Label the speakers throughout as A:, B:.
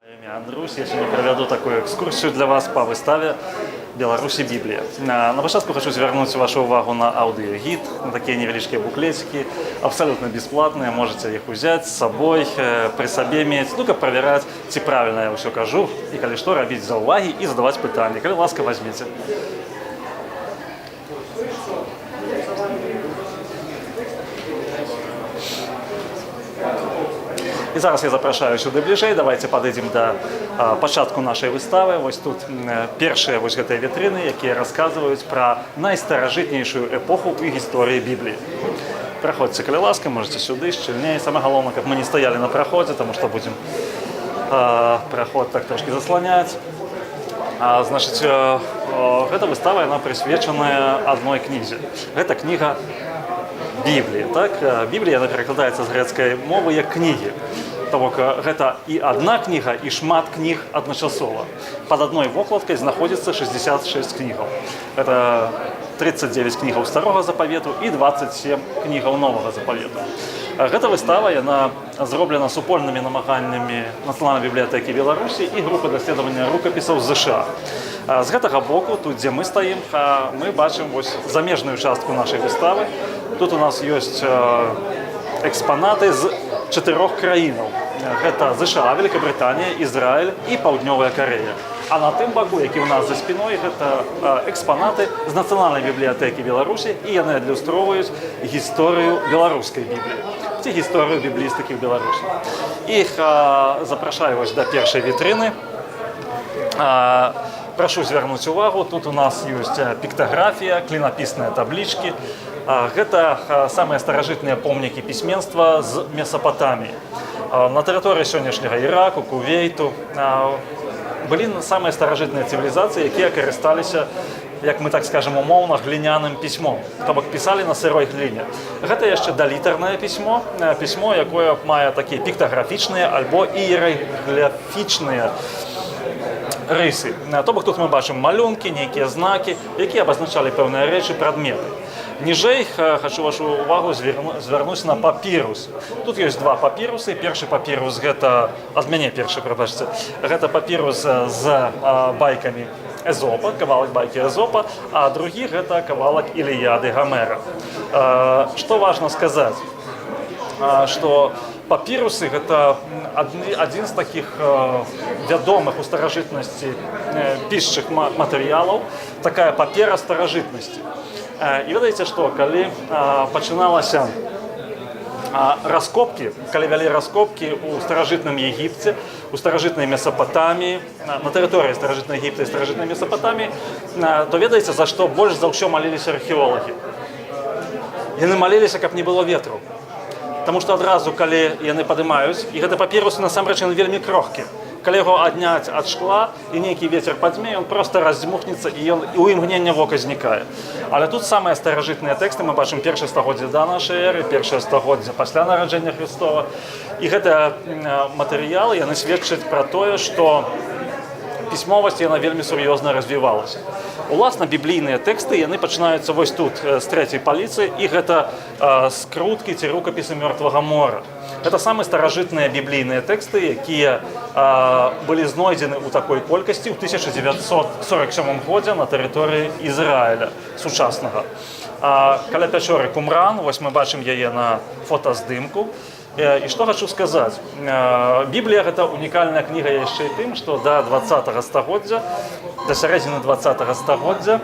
A: Имя Андрусь. Я сегодня проведу такую экскурсию для вас по выставе «Беларуси Библия». На початку хочу звернуть вашу увагу на аудиогид, на такие невеличкие буклетики, абсолютно бесплатные, можете их взять с собой, при себе иметь, ну-ка проверять, ці правильно я все кажу, и коли что, робить зауваги и задавать питания. Коли ласка, возьмите. І зараз я запрошую сюди ближэй, давайте падыдзем да пачатку нашай выставы. Вось тут першыя вось гэтыя вітрыны, якія расказваюць пра найстаражытнейшую эпоху ў гісторыі Бібліі. Праходзьце, калі ласка, можете сюды, шчыльней. Самае галоўнае, каб мы не стаялі на праходзе, таму што будзем праход так трошки засланяць. Значыць, гэта выстава, яна прысвечаная адной кнізе. Гэта кніга Бібліі. Так? Біблія, яна перакладаецца з грэцкай мовы як кнігі. Тому гэта і одна кніга, і шмат кніг адначасова. Пад адной вокладкай знаходзіцца 66 кнігаў. Гэта 39 кнігаў старога запавету і 27 кнігаў новага запавету. Гэта выстава, яна зроблена супольнымі намаганнямі Нацыянальнай бібліятэкі Беларусі і групы даследавання рукапісаў з ЗША. З гэтага боку, тут, дзе мы стаім, мы бачым вось замежную частку нашай выставы. Тут у нас ёсць экспанаты з 4 краінаў. Гэта ЗША, Великабрытанія, Ізраіль і Паўднёвая Карэя. А на тым баку, які ў нас за спіной, гэта экспанаты з Нацыянальнай бібліятэкі Беларусі, і яны адлюстроўваюць гісторыю беларускай бібліі, ці гісторыю біблістыкі ў Беларусі. Іх запрашаю вось да першай вітрыны. Прашу звярнуць увагу, тут у нас ёсць піктаграфія, клінапісныя таблічкі. Гэта самыя старажытныя помнікі пісьменства з Месапатаміі. На тэрыторыі сённяшняга Іраку, Кувейту былі самыя старажытныя цывілізацыі, якія карысталіся, як мы так скажем, умоўна гліняным пісьмом, то бок пісалі на сырой гліне. Гэта яшчэ далітарнае пісьмо, пісьмо, якое мае такія піктаграфічныя альбо іерагліфічныя рысы. То бок тут мы бачым малюнкі, нейкія знакі, якія абазначалі пэўныя рэчы, прадметы. Ніжэй хочу вашу увагу звярнуць на папірус. Тут ёсць два папірусы. Першы папірус гэта, ад мяне першы, прабачце, гэта папірус з байкамі Эзопа, кавалак байкі Эзопа, а другі гэта кавалак Іліяды Гамера. Што важна сказаць, што папірусы гэта адзін з такіх вядомых у старажытнасці пішчых матэрыялаў, такая папера старажытнасці. І ведаеце што, калі пачыналася раскопкі, калі вялі раскопкі ў старажытным Егіпце, у старажытнай Месапатаміі, на тэрыторыі старажытнай Егіпта і старажытнай Месапатаміі, то ведаеце, за што больш за ўсё маліліся археолагі? Яны маліліся, каб не было ветру. Таму што адразу, калі яны падымаюць, і гэты папірус насамрэч ён вельмі крохкі. Калі яго адняць ад шкла і нейкі вецер падзьме, ён проста раздзьмухнецца і ў імгнення вока знікае. Але тут самыя старажытныя тэксты, мы бачым першае стагоддзе да нашай эры, першае стагоддзе пасля нараджэння Хрыстова. І гэтыя матэрыялы, яны сведчаць пра тое, што пісьмовасць яна вельмі сур'ёзна развівалася. Уласна, біблійныя тэксты, яны пачынаюцца вось тут, з трэцяй паліцы, і гэта скруткі ці рукапісы Мёртвага мора. Гэта самыя старажытныя біблійныя тэксты, якія былі знойдзены ў такой колькасці ў 1947 годзе на тэрыторыі Ізраіля сучаснага. Каля пячоры Кумран, вось мы бачым яе на фотаздымку. І што хочу сказаць, Біблія гэта унікальная кніга яшчэ і тым, што да 20-го стагоддзя, да сярэдзіны 20-го стагоддзя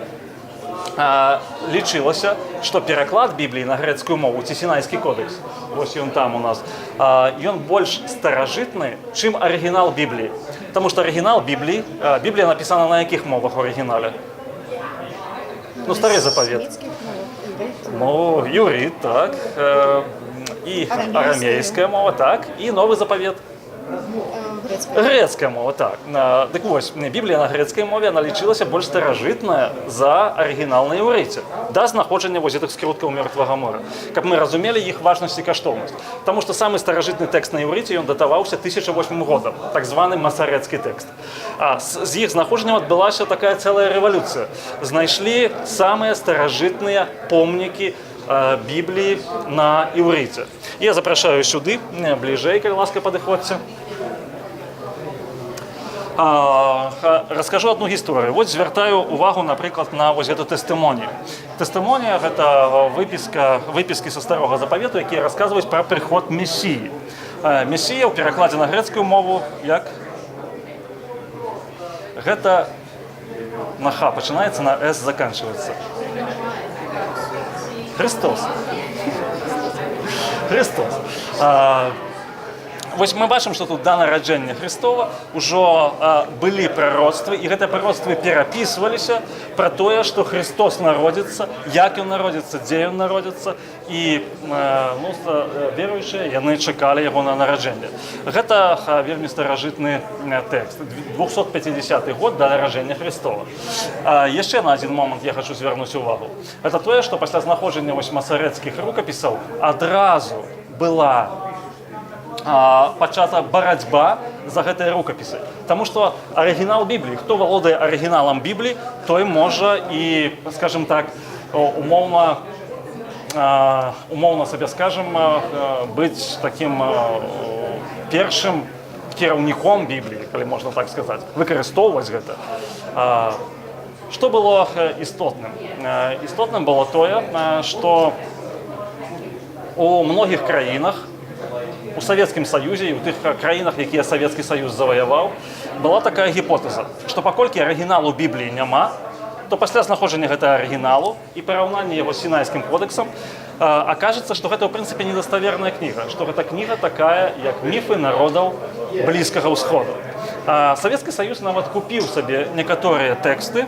A: лічылася, што пераклад Бібліі на грэцкую мову, ці Сінайскі кодэкс, вось ён там у нас, ён больш старажытны, чым арыгінал Бібліі. Таму што арыгінал Бібліі, Біблія напісана на якіх мовах у арыгінале? Ну, стары запавет. Ну, іўрыт, так. І арамейская мова, так, і новы запавет. Грэцкая мова, так. Дык вось, Біблія на грэцкай мове налічылася больш старажытная за арыгінал на іўрыце, да знаходжання вось гэтых скруткаў Мёртвага мора. Каб мы разумелі іх важнасць і каштоўнасць. Таму што самы старажытны тэкст на іўрыце, ён датаваўся 1008 годам, так званы масарэцкі тэкст. З іх знаходжаннем адбылася такая цэлая рэвалюцыя. Знайшлі самыя старажытныя помнікі Бібліі на іўрыце. Я запрашаю сюды, бліжэй, калі ласка, падыходзьце. Раскажу одну гісторыю. Вось звяртаю увагу, напрыклад, на вось гэту тэстымонію. Тэстымонія – гэта выпіскі са Старога Запавету, якія расказваюць пра прыход Месіі. Месія ў перакладзе на грэцкую мову як? Гэта на Х пачынаецца, на С заканчваецца. Христос. Христос. Вось мы бачым, што тут да нараджэння Христова ўжо былі прароцтвы, і гэтыя прароцтвы перапісваліся пра тое, што Христос народзіцца, як ён народзіцца, дзе ён народзіцца, і веруючыя яны чакалі яго на нараджэнне. Гэта вельмі старажытны тэкст, 250 год да нараджэння Христова. Яшчэ на адзін момант я хачу звярнуць увагу. Гэта тое, што пасля знаходжання масарэцкіх рукапісаў адразу была пачата барацьба за гэтыя рукапісы. Таму што арыгінал Бібліі, хто валодае арыгіналам Бібліі, той можа і, скажем так, умоўна сабе скажем, быць такім першым кіраўніком Бібліі, калі можна так сказаць, выкарыстоўваць гэта. Што было істотным? Істотным было тое, што у многіх краінах, у Савецкім Саюзе і ў тых краінах, якія Савецкі Саюз заваяваў, была такая гіпотэза, што паколькі арыгіналу Бібліі няма, то пасля знаходжання гэтага арыгіналу і параўнання яго з Сінайскім кодэксам акажацца, што гэта ў прынцыпе недаставерная кніга, што гэта кніга такая, як міфы народаў Блізкага ўсходу. Савецкі Саюз нават купіў сабе некаторыя тэксты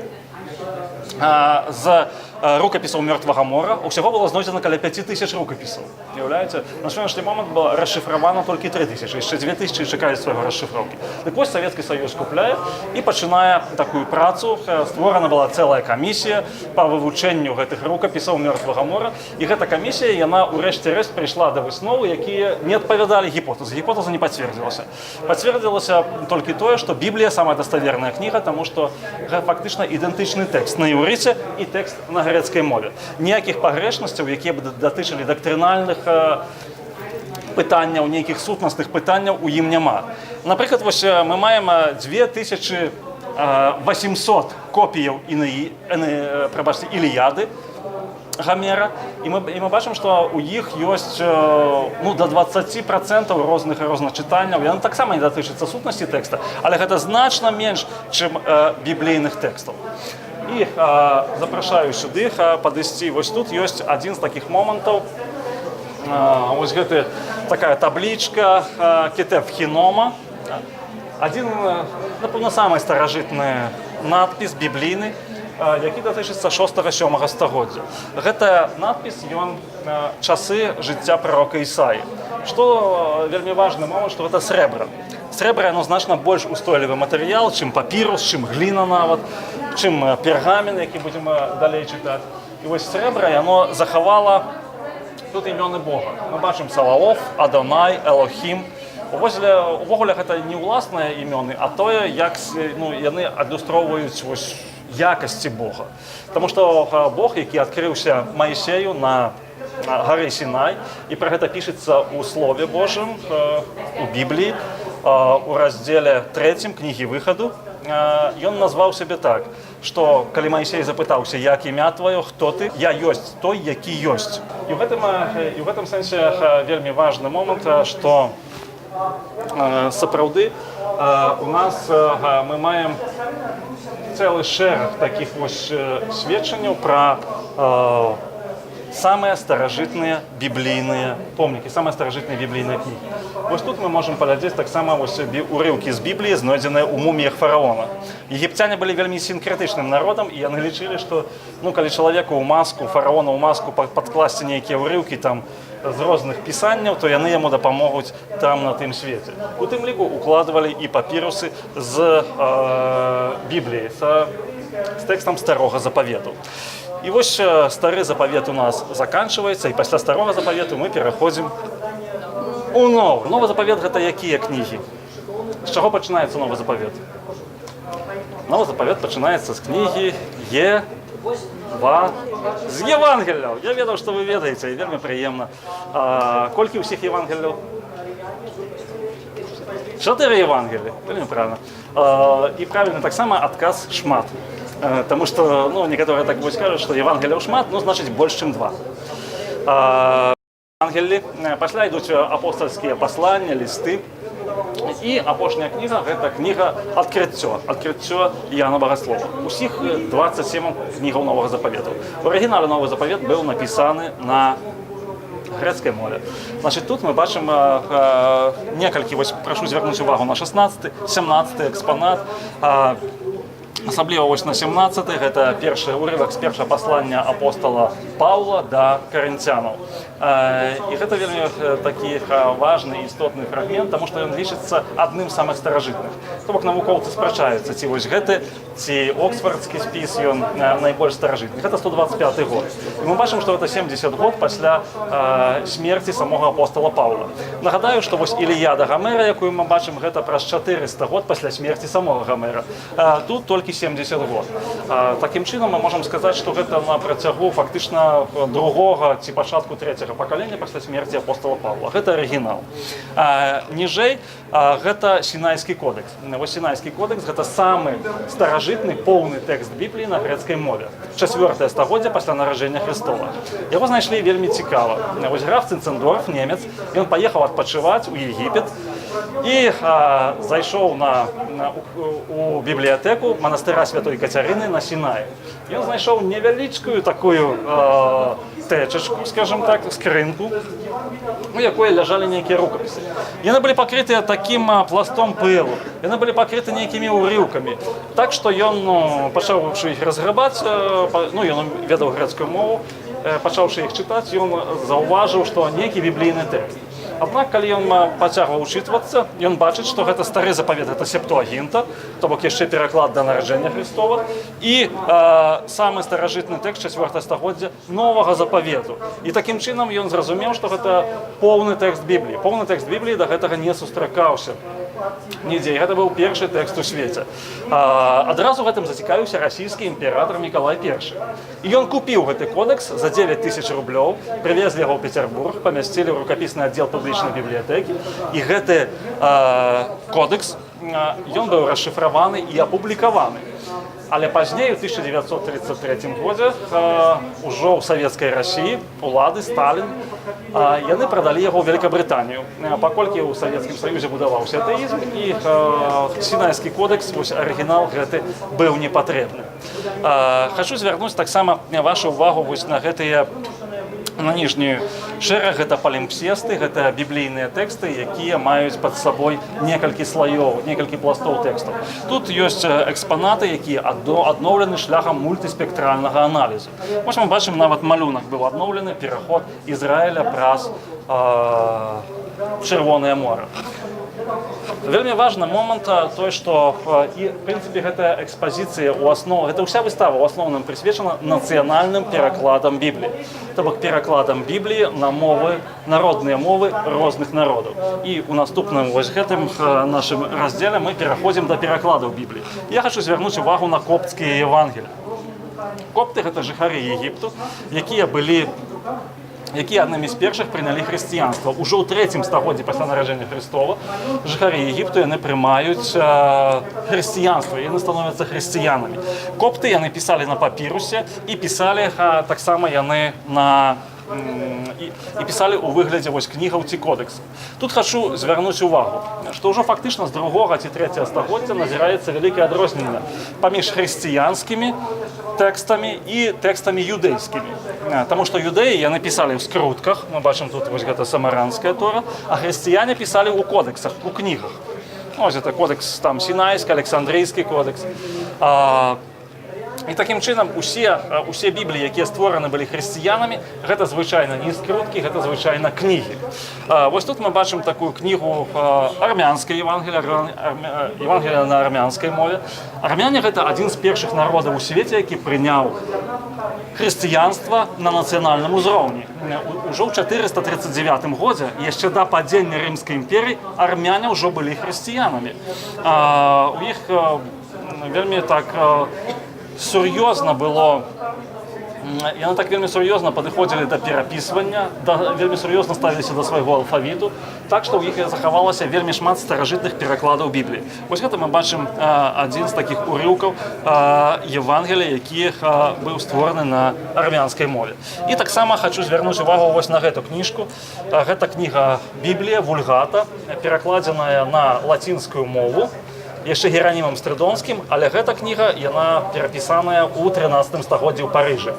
A: з рукапісаў Мёртвага мора. Усяго было знойдзена каля 5000 рукапісаў. Уяўляеце? На сённяшні момант было расшыфравана толькі 3000, яшчэ 2000 чакаюць свайго расшыфроўкі. Дык вось Савецкі Саюз купляе і пачынае такую працу. Створана была цэлая камісія па вывучэнню гэтых рукапісаў Мёртвага мора. І гэта камісія, яна ўрэшце рэшт прыйшла да высновы, якія не адпавядалі гіпотэзы. Гіпотэза не пацвердзілася. Пацвердзілася толькі тое, што Біблія самая даставерная кніга, таму што фактычна ідэнтычны тэкст на іўрыце і тэкст на грэцкай мове. Ніякіх пагрэшнасцяў, якія б датычылі дактрынальных пытанняў, нейкіх сутнасных пытанняў у ім няма. Напрыклад, вось мы маем 2800 копіяў Іліяды Гамера, і мы бачым, што у іх ёсць да 20% розных чытанняў. Яны таксама не датычыцца сутнасці тэкста, але гэта значна менш, чым біблійных тэкстаў. І запрашаю сюды падысці. Вось тут ёсць адзін з такіх момантаў. Вось гэта такая таблічка Кетев Хінома. Адзін, напэўна, самы старажытны надпіс біблійны, які датычыцца 6-7 стагоддзя. Гэта надпіс, ён часы жыцця прарока Ісаі. Што вельмі важны момант, што гэта срэбра. Срэбра, яно значна больш устойлівы матэрыял, чым папірус, чым гліна нават, чым пергамен, які будзем далей чытаць. І вось срэбра, яно захавала тут імёны Бога. Мы бачым Саваоф, Адонай, Элохім. Увогуле гэта не ўласныя імёны, а тое, як яны адлюстроўваюць якасці Бога. Таму што Бог, які адкрыўся Маісею на гары Сінай, і пра гэта пішацца ў Слове Божым, у Бібліі, у раздзеле 3 кнігі Выхаду, ён назваў сябе так, што калі Маісей запытаўся, як імя тваё, хто ты, я ёсць той, які ёсць. І ў гэтым сэнсе вельмі важны момант, што сапраўды у нас мы маем цэлы шэраг такіх вось сведчанняў пра самыя старажытныя біблійныя помнікі, самыя старажытныя біблійныя кнігі. Вось тут мы можам паглядзець таксама урыўкі з Бібліі, знойдзеныя ў муміях фараона. Егіпцяне былі вельмі сінкрэтычным народам, і яны лічылі, што калі чалавеку ў маску, фараона ў маску падкласці нейкія ўрыўкі там з розных пісанняў, то яны яму дапамогуць там на тым свеце. У тым ліку укладвалі і папірусы з Бібліі, з тэкстам Старога Запавету. І вось Стары Запавет у нас заканчваецца, і пасля Старога Запавету мы пераходзім у Новы. Новы Запавет – гэта якія кнігі? З чаго пачынаецца Новы Запавет? Новы Запавет пачынаецца з кнігі з Евангелляў. Я ведаў, што вы ведаеце, і вельмі прыемна. Колькі ўсіх Евангелляў? 4 Евангелия, вельмі правильно. І правильно таксама адказ шмат. Таму што некаторыя так вось кажуць, што Евангелияў шмат, значыць больш, чым 2. Евангелі, пасля ідуць апостальскія паслання, лісты. І апошняя кніга – гэта кніга «Адкрыццё Іана Багаслова». Усіх 27 кнігаў Новага Запавету. У арыгінале Новы Запавет быў напісаны на грэцкай мове. Значит, тут мы бачым некалькі, вось прашу звярнуць увагу на 16, 17 экспанат. Асабліва вось на 17-й, гэта першы урывак з першага паслання апостала Паўла да карынцянаў. І гэта вельмі такі важны і істотны фрагмент, таму што ён лічыцца адным з самых старажытных. То бок навукоўцы спрачаюцца, ці вось гэты, ці оксфордскі спіс ён найбольш старажытны. Гэта 125 год. І мы бачым, што гэта 70 год пасля смерці самога апостола Паўла. Нагадаю, што вось Іліяда Гамера, якую мы бачым, гэта праз 400 год пасля смерці самога Гамера. Тут толькі 70 год. Такім чынам мы можам сказаць, што гэта на працягу фактычна другога ці пачатку трэцяга пакалення пасля смерці апостола Паўла. Гэта арыгінал. Ніжэй гэта Сінайскі кодекс. Вось Сінайскі кодекс гэта самы старажытны поўны тэкст Бібліі на грэцкай мове. 4-е стагоддзя пасля нараджэння Хрыстова. Яго знайшлі вельмі цікава. Вось граф Цынцэндорф, немец, ён паехаў адпачываць у Егіпет і зайшоў у бібліятэку манастыра Святой Кацярыны на Сінаі. Ён знайшоў невялічкую такую тэчачку, скажем так, скрынку, у якой ляжалі нейкія рукапісы. Яны былі пакрытыя такім пластом пылу, яны былі пакрыты нейкімі ўрыўкамі. Так што ён, пачаўшы іх разграбаць, ён ведаў грэцкую мову, пачаўшы іх чытаць, ён заўважыў, што нейкі біблійны тэкст. Аднак, калі ён пацягваў учытвацца, ён бачыць, што гэта стары запавет, гэта Септуагінта, то бок яшчэ пераклад да нараджэння Хрыстова, і самы старажытны тэкст 4-е стагоддзя Новага Запавету. І такім чынам ён зразумеў, што гэта поўны тэкст Бібліі. Поўны тэкст Бібліі да гэтага не сустракаўся нідзе. Гэта быў першы тэкст у свеце. Адразу гэтым зацікавіўся расійскі імператор Мікалай I. І ён купіў гэты кодекс за 9000 рублёў, прывезлі яго ў Петербург, памясцілі ў рукапісны аддзел публічнай бібліятэкі. І гэты кодекс, ён быў расшыфраваны і апублікаваны. Але пазней, у 1933 годзе, ужо ў савецкай Расіі, улады, Сталін, яны прадалі яго ў Вялікабрытанію, паколькі ў Савецкім Саюзе будаваўся атэізм, і Сінайскі кодекс, вось арыгінал гэты, быў непатрэбны. Хачу звярнуць таксама вашу ўвагу вось на гэтыя на ніжнюю шэраг, гэта палімпсесты, гэта біблійныя тэксты, якія маюць пад сабой некалькі слаёў, некалькі пластоў тэкстаў. Тут ёсць экспанаты, якія адноўлены шляхам мультыспектральнага аналізу. Вось мы бачым, нават малюнак быў адноўлены, пераход Ізраіля праз Чырвонае мора. Вельмі важны момант той, што і, в прынцыпе, гэтая экспазіцыя гэта ўся выстава ў асноўным прысвечана нацыянальным перакладам Бібліі. То бок перакладам Бібліі на мовы, народныя мовы розных народаў. І ў наступным вось гэтым нашым раздзеле мы пераходзім да перакладаў Бібліі. Я хачу звярнуць увагу на коптскія Евангелі. Копты гэта жыхары Егіпту, якія аднымі з першых прынялі хрысціянства. Ужо ў 3-м стагоддзі пасля нараджэння Хрыстова жыхары Егіпту яны прымаюць хрысціянства, яны становяцца хрысціянамі. Копты яны пісалі на папірусе і пісалі таксама яны і пісалі ў выглядзе вось кнігаў ці кодэксаў. Тут хачу звярнуць увагу, што ўжо фактычна з 2-го ці 3-го стагоддзя назіраецца вялікае адрозненне паміж хрысціянскімі тэкстамі і тэкстамі юдэйскімі. Таму што юдэі яны пісалі ў скрутках, мы бачым тут вось гэта самаранская Тора, а хрысціяне пісалі ў кодексах, у кнігах. Ось гэта кодекс там Сінайскі, Александрійскі кодекс. І такім чынам усе бібліі, якія створаны былі хрысціянамі, гэта звычайна не скруткі, гэта звычайна кнігі. Вось тут мы бачым такую кнігу армянскай Евангелія на армянскай мове. Армяне гэта адзін з першых народаў у свеце, які прыняў хрысціянства на нацыянальным узроўні. Ужо ў 439 годзе, яшчэ да падзення Рымскай імперыі, армяне ўжо былі хрысціянамі. У іх вельмі так сур'ёзна было яны так вельмі сур'ёзна падыходзілі да перапісвання, вельмі сур'ёзна ставіліся да свайго алфавіту, так што ў іх захавалася вельмі шмат старажытных перакладаў Бібліі. Вось гэта мы бачым адзін з такіх урыўкаў Евангелія, які быў створаны на армянскай мове. І таксама хачу звярнуць увагу вось на гэту кніжку. Гэта кніга Біблія Вульгата, перакладзеная на лацінскую мову, яшчэ Геранімам Стрыдонскім, але гэта кніга, яна перапісаная ў 13 стагоддзі ў Парыжы.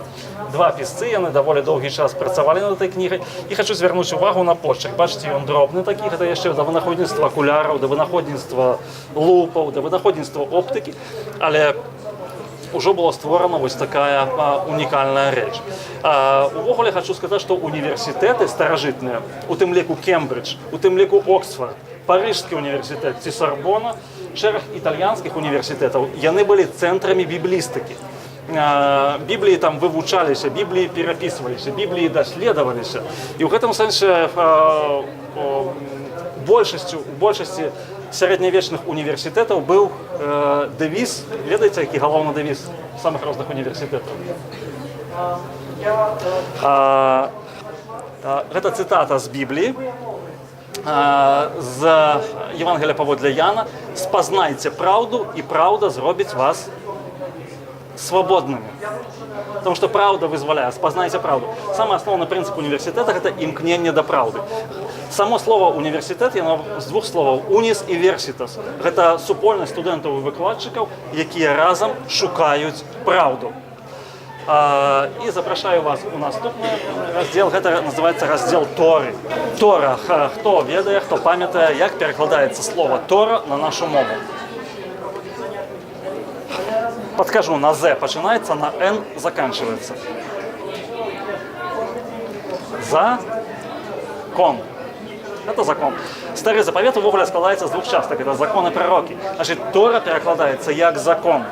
A: Два пісцы, яны даволі доўгі час працавалі над этой кнігай, і хачу звярнуць увагу на почерк. Бачыце, ён дробны такі, гэта яшчэ да вынаходніцтва акуляраў, да вынаходніцтва лупаў, да вынаходніцтва оптыкі, але ўжо была створана вось такая унікальная рэч. Увогуле хачу сказаць, што універсітэты старажытныя, у тым ліку Кембридж, у тым ліку Оксфорд, Парыжскі універсітэт ці Сарбона, шэраг італьянскіх універсітэтаў, яны былі цэнтрамі біблістыкі. Бібліі там вывучаліся, бібліі перапісваліся, бібліі даследаваліся. І ў гэтым сэнсе у большасці сярэднявечных універсітэтаў быў дэвіз, ведаеце, які галоўны дэвіз самых розных універсітэтаў? Гэта цытата з Бібліі, з Евангелія паводле Яна: «Спазнайце праўду, і праўда зробіць вас свабоднымі». Потому што праўда вызваляе, спазнайце праўду. Самы асноўны прынцып універсітэта – гэта імкненне да праўды. Само слово універсітэт, яно з двух словаў «унис» і «версітас». Гэта супольнасць студэнтаў і выкладчыкаў, якія разам шукаюць праўду. І запрашаю вас у наступны раздзел, гэта называецца раздзел Торы. Тора, хто ведае, хто памятае, як перакладаецца слово Тора на нашу мову? Падкажу, на «з» пачынаецца, на «н» заканчивается. Закон. Это закон. Стары запавет увогуле складаецца з двух частак. Это закон і прарокі. Значит, Тора перакладаецца як закон.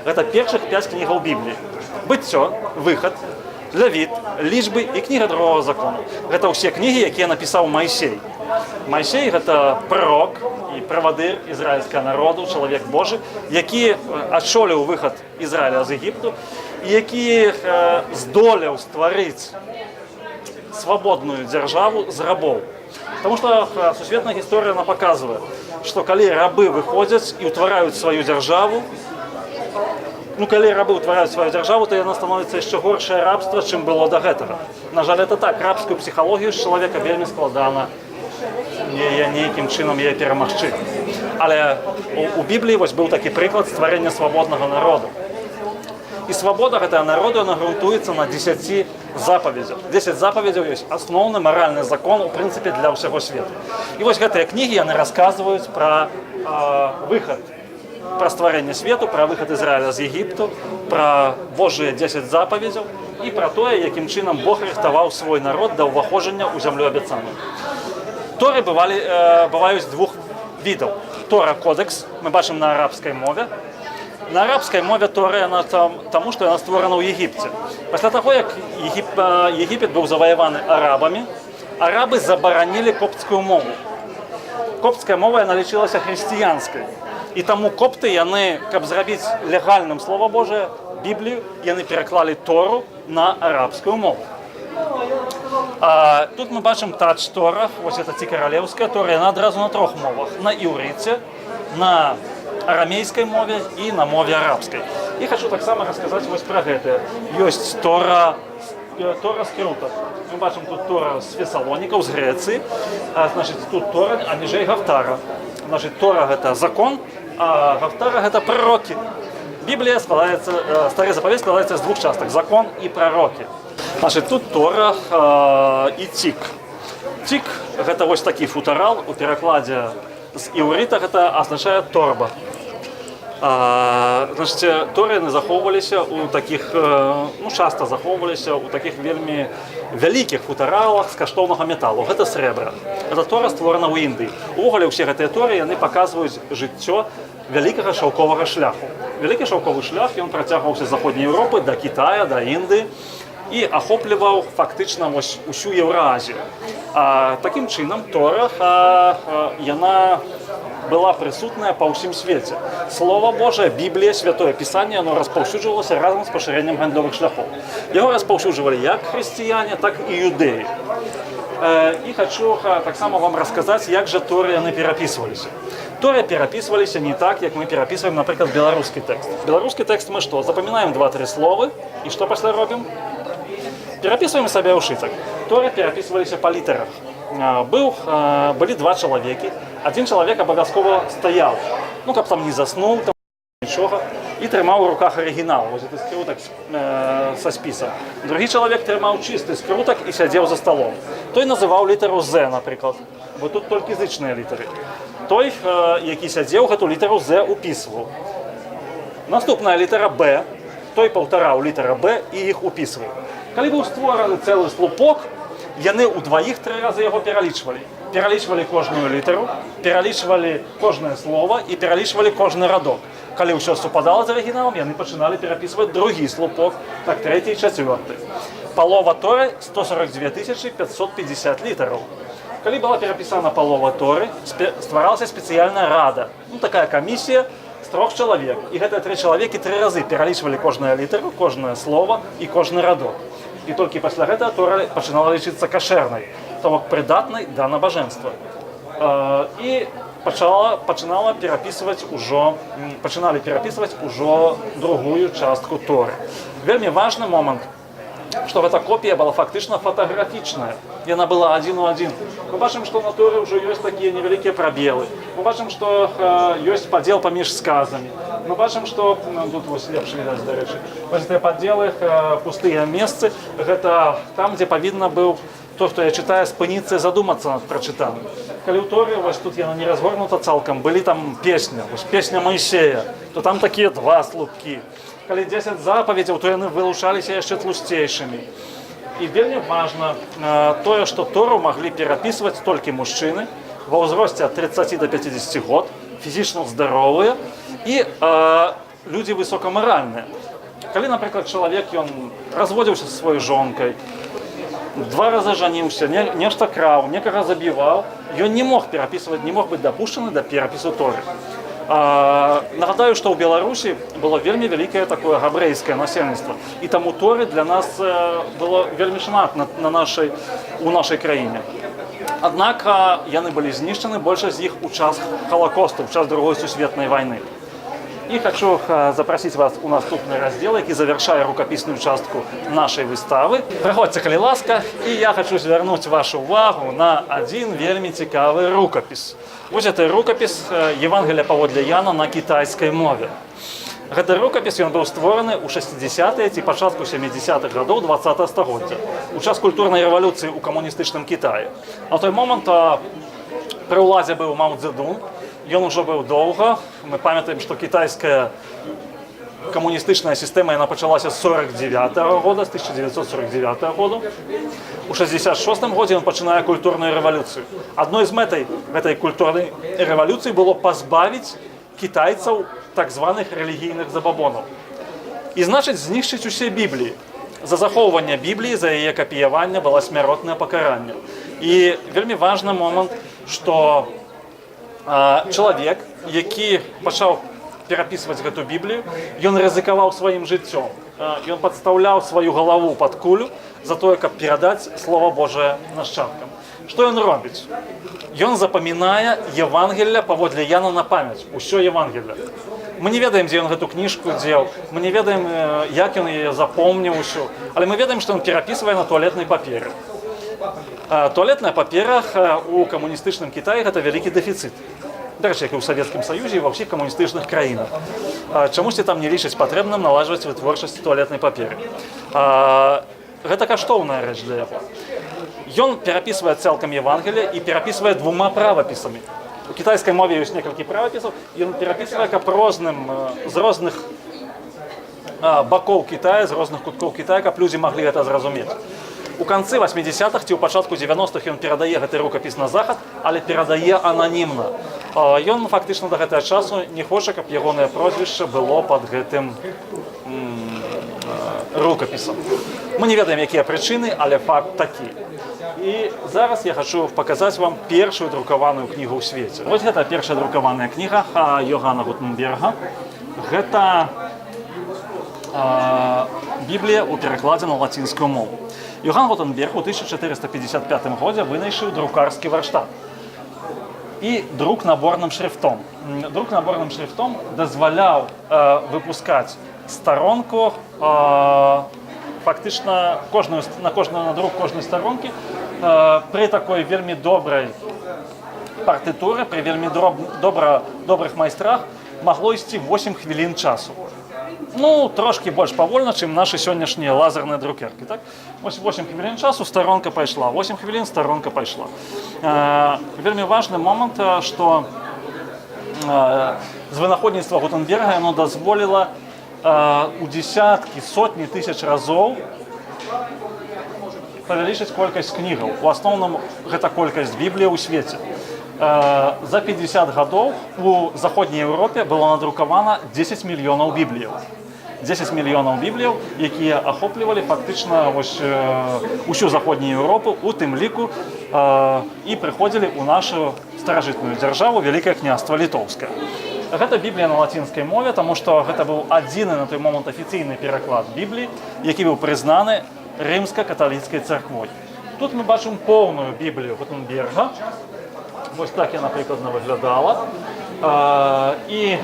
A: Гэта першых 5 кнігаў Бібліі. Быццё, выхад, Левіт, лічбы і кніга другого закону. Гэта ўсе кнігі, якія напісаў Майсей. Майсей – гэта пророк і правадыр ізраільскага народу, чалавек Божы, які адшоліў выхад Ізраіля з Егіпту і які здолеў стварыць свабодную дзяржаву з рабоў. Потому што сусветная гісторыя паказвае, што калі рабы выходзяць і ўтвараюць сваю дзяржаву, калі рабы ўтвараюць сваю дзяржаву, то яна становіцца яшчэ горшае рабства, чым было да гэтага. На жаль, это так. Рабскую псіхалогію з чалавека вельмі складана нейкім чынам яе перамагчы. Але у Бібліі вось быў такі прыклад стварэння свабоднага народу. І свабода гэтага народу, яна грунтуецца на 10 запаведзях. 10 запаведзяў ёсць асноўны маральны закон, у прынцыпе, для ўсяго свету. І вось гэтыя кнігі, яны расказваюць пра выхад, пра стварэнне свету, пра выхад Ізраіля з Егіпту, пра Божыя 10 запаведзяў і пра тое, якім чынам Бог рыхтаваў свой народ да ўваходжання ў зямлю абяцаную. Торы бываюць двух відаў. Тора-кодекс, мы бачым на арабскай мове. На арабскай мове Тора, яна таму, што яна створана ў Егіпце. Пасля таго, як Егіпет быў заваяваны арабамі, арабы забаранілі копцкую мову. Копцкая мова, яна лічылася хрысціянскай. І таму копты, яны, каб зрабіць легальным Слова Божие, Біблію, яны пераклалі Тору на арабскую мову. Тут мы бачым тач-Тора, вось это ці каралеўская Тора, яна адразу на 3 мовах. На іўрыце, на арамейскай мове і на мове арабскай. І хачу таксама расказаць вось пра гэта. Ёсць Тора скрутак. Мы бачым тут Тора з Фесалонікаў, з Грэцыі. Значыць, тут Тора, а ніжэй Гафтара. Значыць, Тора – гэта закон, а Гафтара – гэта пророкі. Біблія складаецца, Стары запавет складаецца з двух частак – закон і пророкі. Значыць, тут Тора і Тік. Тік – гэта вось такі футарал, у перакладзе з іўрыта гэта азначае торба. Значыць, Торы яны захоўваліся ў такіх, часта захоўваліся ў такіх вельмі вялікіх футаралах з каштоўнага металу. Гэта срэбра. Гэта Тора створана ў Індыі. Увогуле, ўсе гэтыя Торы, яны паказваюць жыццё вялікага шаўковага шляху. Вялікі шаўковы шлях, ён працягваўся з заходняй Еўропы да Кітая, да Індыі. і ахопліваў фактычна усю Еўразію. Такім чынам Тора яна была прысутная па ўсім свеце. Слова Божае, Біблія, Святое Пісанне, оно распаўсюджвалася разам з пашырэннем гандлёвых шляхоў. Яго распаўсюджвалі як хрысціяне, так і юдэі. І хочу таксама вам расказаць, як жа Торы яны перапісваліся. Торы перапісваліся не так, як мы перапісваем, напрыклад, беларускі тэкст. Беларускі тэкст мы што? Запамінаем 2-3 словы, і што пасля робім? Перапісваем сабе ў шытак. Торы перапісваліся па літарах. Былі два чалавекі. Адзін чалавек абавязкова стаяў, каб там не заснуў, нічога, і трымаў у руках арыгінал, вось гэты скрутак са спісам. Другі чалавек трымаў чысты скрутак і сядзеў за сталом. Той называў літару З, напрыклад, бо тут толькі зычныя літары. Той, які сядзеў, гэту літару З упісваў. Наступная літара Б, той паўтараў літара Б і іх упісваў. Калі быў створаны цэлы слупок, яны ўдваіх 3 разы яго пералічвалі. Пералічвалі кожную літару, пералічвалі кожнае слово і пералічвалі кожны радок. Калі ўсё супадала з арыгіналам, яны пачыналі перапісваць другі слупок, так трэці і чацвёрты. Палова Торы 142 550 літараў. Калі была перапісана палова Торы, стваралася спецыяльная рада, такая камісія з 3 чалавек. І гэтыя 3 чалавекі 3 разы пералічвалі кожную літару, кожнае слово і кожны радок. І толькі пасля гэтага Тора пачынала лічыцца кашэрнай, то бок прыдатнай да набажэнства. І пачыналі перапісваць ужо другую частку Торы. Вельмі важны момант, што гэта копія была фактычна фотаграфічная. Яна была 1 у 1. Мы бачым, што на Торы ўжо ёсць такія невялікія прабелы. Мы бачым, што ёсць падзел паміж сказамі. Мы бачым, што тут вось лепш відаць, дарэчы. Вось гэтыя падзелы, пустыя месцы, гэта там, дзе павінна быў той, хто я чытаю, спыніцца і задумацца над прачытаным. Калі ў Торы, вось тут яна не разгорнута цалкам, былі там песня, вось песня Майсея, то там такія 2 слупкі. Калі 10 запаведзяў, то яны вылучаліся яшчэ тлусцейшымі. І вельмі важна тое, што Тору маглі перапісваць толькі мужчыны ва ўзросце ад 30 до 50 год, фізічна здаровыя і людзі высокамаральныя. Калі, напрыклад, чалавек ён разводзіўся са сваёй жонкай, 2 разы жаніўся, нешта краў, некага забіваў, ён не мог перапісваць, не мог быць дапушчаны да перапісу Торы. Нагадаю, што ў Беларусі было вельмі вялікае такое габрэйскае насельніцтва. І таму Торы для нас было вельмі шмат у нашай краіне. Аднак яны былі знішчаны, большасць з іх у час Халакосту, у час Другой сусветнай вайны. І хочу запросіць вас у наступны раздзел, які завяршае рукапісную частку нашай выставы. Прыходзьце, калі ласка, і я хочу звярнуць вашу увагу на адзін вельмі цікавы рукапіс. Вось гэты рукапіс Евангелія паводле Яна на кітайскай мове. Гэты рукапіс ён быў створаны ў 60-е ці пачатку 70-х гадоў 20-го стагоддзя, у час культурнай рэвалюцыі ў камуністычным Кітаі. На той момант пры ўладзе быў Мао Цзэдун. Ён ужо быў доўга. Мы памятаем, што кітайская камуністычная сістэма яна пачалася з 49-го года, з 1949 году. У 66-м годзе ён пачынае культурную рэвалюцыю. Адной з мэтай гэтай культурнай рэвалюцыі было пазбавіць кітайцаў так званых рэлігійных забабонаў. І значыць знішчыць усе Бібліі. За захоўванне Бібліі, за яе капіяванне было смяротнае пакаранне. І вельмі важны момант, што чалавек, які пачаў перапісваць гэту Біблію, ён рызыкаваў сваім жыццём. Ён падстаўляў сваю галаву пад кулю за тое, каб перадаць Слова Божае нашчадкам. Што ён робіць? Ён запамінае Евангелля паводле Яна на памяць, усё Евангелля. Мы не ведаем, дзе ён гэту кніжку дзеў, мы не ведаем, як ён яе запомніў усё, але мы ведаем, што ён перапісвае на туалетнай паперы. Туалетная папера у камуністычным Кітаі гэта вялікі дэфіцыт. Дарэчы, як і ў Савецкім Саюзе і ва ўсіх камуністычных краінах. Чамусьці там не лічаць патрэбным наладжваць вытворчасць туалетнай паперы. Гэта каштоўная рэч для яго. Ён перапісвае цалкам Евангелія і перапісвае 2 правапісамі. У кітайскай мове ёсць некалькі правапісаў, ён перапісвае каб з розных бакоў Кітая, з розных куткоў Кітая, каб людзі маглі гэта зразумець. У канцы 80-х ці ў пачатку 90-х ён перадае гэты рукапіс на захад, але перадае ананімна. Ён фактычна да гэтага часу не хоча, каб ягонае прозвішча было пад гэтым рукапісам. Мы не ведаем, якія прычыны, але факт такі. І зараз я хочу паказаць вам першую друкаваную кнігу ў свеце. Вось гэта першая друкаваная кніга Йоганна Гутенберга. Гэта Біблія ў перакладзе на лацінскую мову. Йоган Гутенберг у 1455 годзе вынайшыў друкарскі варштат і друк наборным шрифтом. Друк наборным шрифтом дазваляў выпускаць старонку фактычна на друк кожнай старонкі при такой вельмі добрай партытуры, при вельмі добрых майстрах магло ісці 8 хвілін часу. Ну, трошки больш павольна, чым нашы сённяшнія лазерныя друкеркі. Так? 8 хвілін часу, старонка пайшла. 8 хвілін, старонка пайшла. Вельмі важны момант, што з вынаходніцтва Гутенберга яно дазволіла у десяткі, сотні тысяч разоў павялічыць колькасць кнігаў. У асноўным гэта колькасць Бібліі ў свеце. За 50 гадоў у заходняй Еўропе было надрукавана 10 мільёнаў бібліяў. 10 мільёнаў бібліяў, якія ахоплівалі фактычна усю заходнюю Еўропу, у тым ліку і прыходзілі ў нашу старажытную дзяржаву Вялікае княства Літоўскае. Гэта Біблія на лацінскай мове, таму што гэта быў адзіны на той момант афіцыйны пераклад Бібліі, які быў прызнаны рымска-каталіцкай царквой. Тут мы бачым поўную Біблію Гутенберга. Вось так яна прыкладна выглядала. І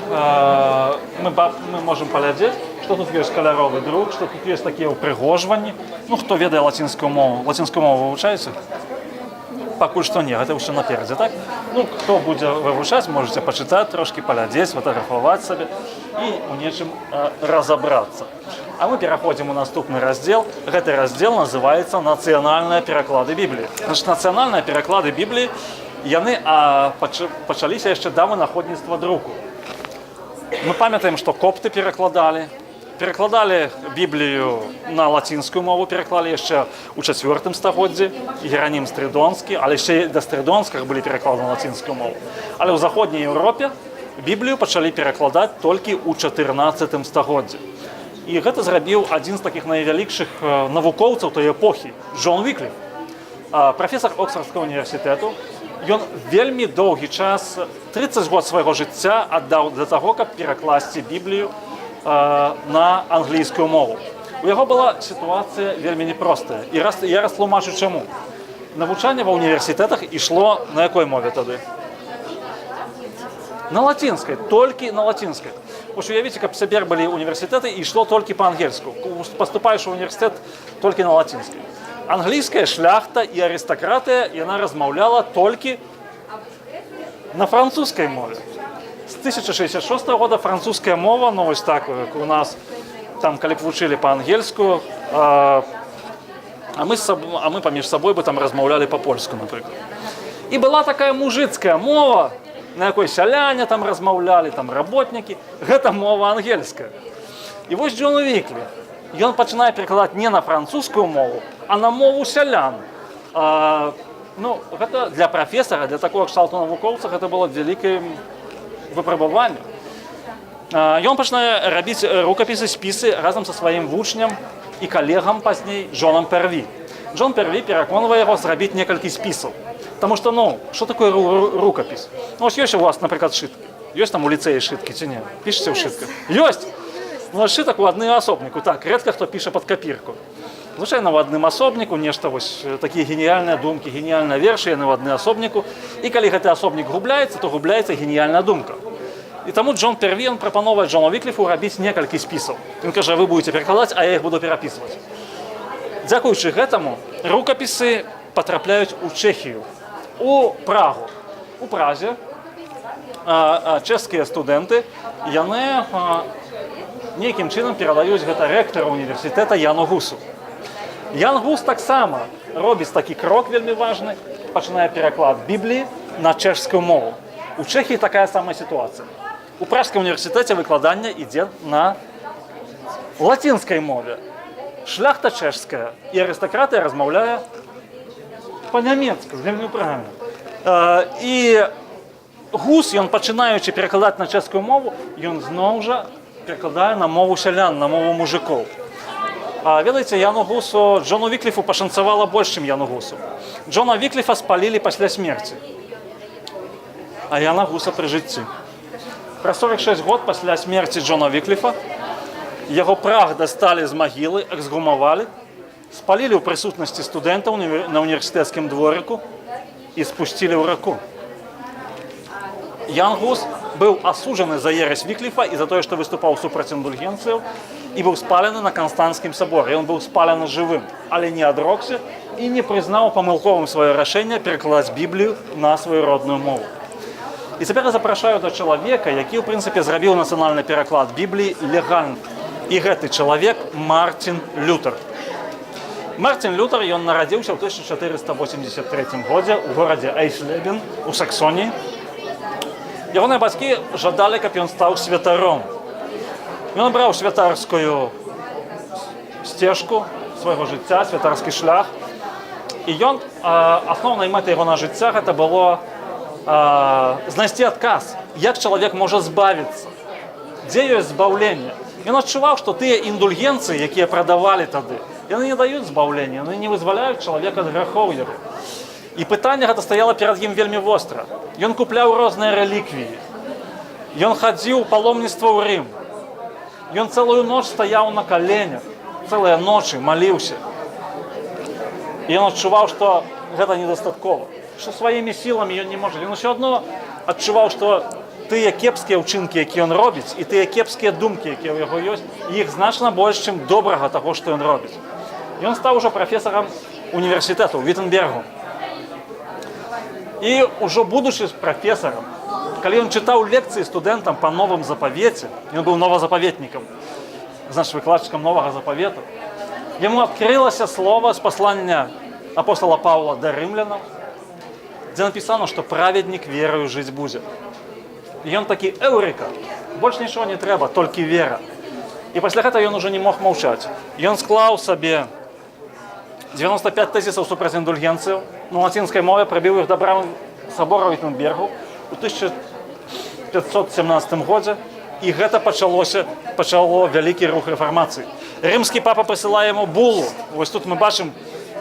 A: мы можам паглядзець, што тут ёсць каляровы друк, што тут ёсць такія ўпрыгожванні. Ну, хто ведае лацінскую мову вывучаеце? Пакуль што не, гэта ўсё наперадзе, так? Ну, хто будзе вывучаць, можаце пачытаць трошкі, паглядзець, фатаграфаваць сабе і ў нечым разабрацца. А мы пераходзім у наступны раздзел. Гэты раздзел называецца «Нацыянальныя пераклады Бібліі». Значыць, нацыянальныя пераклады Бібліі яны пачаліся яшчэ да вынаходніцтва друку. Мы памятаем, што копты перакладалі Біблію на лацінскую мову, пераклалі яшчэ ў 4 стагоддзі, Геранім Стрыдонскі, але яшчэ да Стрыдонскага былі пераклады на лацінскую мову. Але ў заходняй Еўропе Біблію пачалі перакладаць толькі ў 14 стагоддзі. І гэта зрабіў адзін з такіх найвялікшых навукоўцаў той эпохі, Джон Вікліф, прафесар Оксфордскага універсітэту. Ён вельмі доўгі час, 30 год свайго жыцця аддаў для таго, каб перакласці Біблію на англійскую мову. У яго была сітуацыя вельмі непростая. І я растлумачу чаму. Навучанне ва ўніверсітэтах ішло на якой мове тады? На лацінскай, толькі на лацінскай. Вось уявіце, каб цяпер былі універсітэты і ішло толькі па-ангельску. Паступаеш у універсітэт толькі на лацінскай. Англійская шляхта і арыстакратыя яна размаўляла толькі на французскай мове. З 1066 года французская мова, ну вось так, у нас там, калі б вучылі па-ангельску, а мы паміж сабой бы там размаўлялі па-польску, напрыклад. І была такая мужыцкая мова, на якой сяляне там размаўлялі, там работнікі, гэта мова ангельская. І вось Джон Вікліф, ён пачынае перакладаць не на французскую мову, а на мову сялян. Ну, гэта для прафесара, для такого кшталту навукоўца, гэта было вялікае выпрабаванне. Ён пачынае рабіць рукапісы, спісы разам са сваім вучням і калегам пазней Джонам Перві. Джон Перві пераконвае яго зрабіць некалькі спісаў. Таму што, ну, што такое рукапіс? Ну, ось ёсць у вас, напрыклад, шыткі. Ёсць там у ліцэі шыткі ці не? Пішыце ў шытках? Ёсць! Ну, шытак у адным асобніку. Так, рэдка хто піша пад капірку. Звычайна ў адным асобніку, нешта вось такія геніяльныя думкі, геніяльныя вершы, яны ў адным асобніку. І калі гэты асобнік губляецца, то губляецца геніяльная думка. І таму Джон Перві прапановвае Джону Вікліфу рабіць некалькі спісаў. Ён кажа, вы будете перакладаць, а я іх буду перапісваць. Дзякуючы гэтаму рукапісы патрапляюць у Чэхію, у Прагу. У Празе чэшскія студэнты, яны нейкім чынам перадаюць гэта рэктару універсітэта Яну Гусу. Ян Гус таксама робіць такі крок вельмі важны, пачынае пераклад Бібліі на чэшскую мову. У Чэхіі такая самая сітуацыя. У Пражскім універсітэце выкладанне ідзе на лацінскай мове. Шляхта чэшская і арыстакратыя размаўляе па-нямецку, з вельмі правільна. І Гус, ён пачынаючы перакладаць на чэшскую мову, ён зноў жа перакладае на мову сялян, на мову мужикоў. Ведаеце, Яну Гусу, Джону Вікліфу пашанцавала больш, чым Яну Гусу. Джона Вікліфа спалілі пасля смерці, а Яна Гуса пры жыцці. Пра 46 год пасля смерці Джона Вікліфа яго прах дасталі з магілы, эксгумавалі, спалілі ў прысутнасці студэнтаў на універсітэцкім дворыку і спусцілі ў раку. Ян Гус быў асуджаны за ересь Вікліфа і за тое, што выступаў супраць індульгенцыяў, і быў спалены на Канстанцкім саборы. Ён быў спалены жывым, але не адрокся і не прызнаў памылковым сваё рашэнне перакладаць Біблію на сваю родную мову. І цяпер я запрашаю да чалавека, які, ў прынцыпе, зрабіў нацыянальны пераклад Бібліі легальна. І гэты чалавек Мартин Лютер. Мартин Лютер, ён нарадзіўся ў 1483 годзе ў горадзе Эйслебен у Саксоніі. Ягоныя бацькі жадалі, каб ён стаў святаром. Ён абраў святарскую сцежку свайго жыцця, святарскі шлях. І ён, асноўнай мэтай яго на жыцця, гэта было знайсці адказ, як чалавек можа збавіцца, дзе ёсць збаўленне. Ён адчуваў, што тыя індульгенцыі, якія прадавалі тады, яны не даюць збаўлення, яны не вызваляюць чалавека ад грахоў яго. І пытанне гэта стаяла перад ім вельмі востра. Ён купляў розныя рэліквіі. Ён хадзіў у паломніцтва ў Рым. Ён цэлую ноч стаяў на каленях, цэлыя ночы маліўся. І ён адчуваў, што гэта недастаткова, што сваімі сіламі ён не можа. Ён усё адно адчуваў, што тыя кепскія ўчынкі, якія ён робіць, і тыя кепскія думкі, якія ў яго ёсць, іх значна больш, чым добрага таго, што ён робіць. Ён стаў ужо прафесарам універсітэту ў Віттенбергу. І ўжо будучы прафесарам, калі ён чытаў лекцыі студэнтам па новым запавеце, ён быў новазапаветнікам, значыць выкладчыкам новага запавету, яму адкрылася слова з паслання апостола Паўла да рымлянаў, дзе напісана, што праведнік верою жыць будзе. І ён такі эўрика, больш нічого не трэба, толькі вера. І пасля гэта ён ужо не мог маўчаць. Ён склаў сабе 95 тэзісаў супраць індульгенцыяў, на лацінскай мове прабіў іх да брамы сабора ў Віттенбергу у 1517 годзе, і гэта пачало вялікі рух рэфармацыі. Рымскі папа прысылае яму булу. Вось тут мы бачым,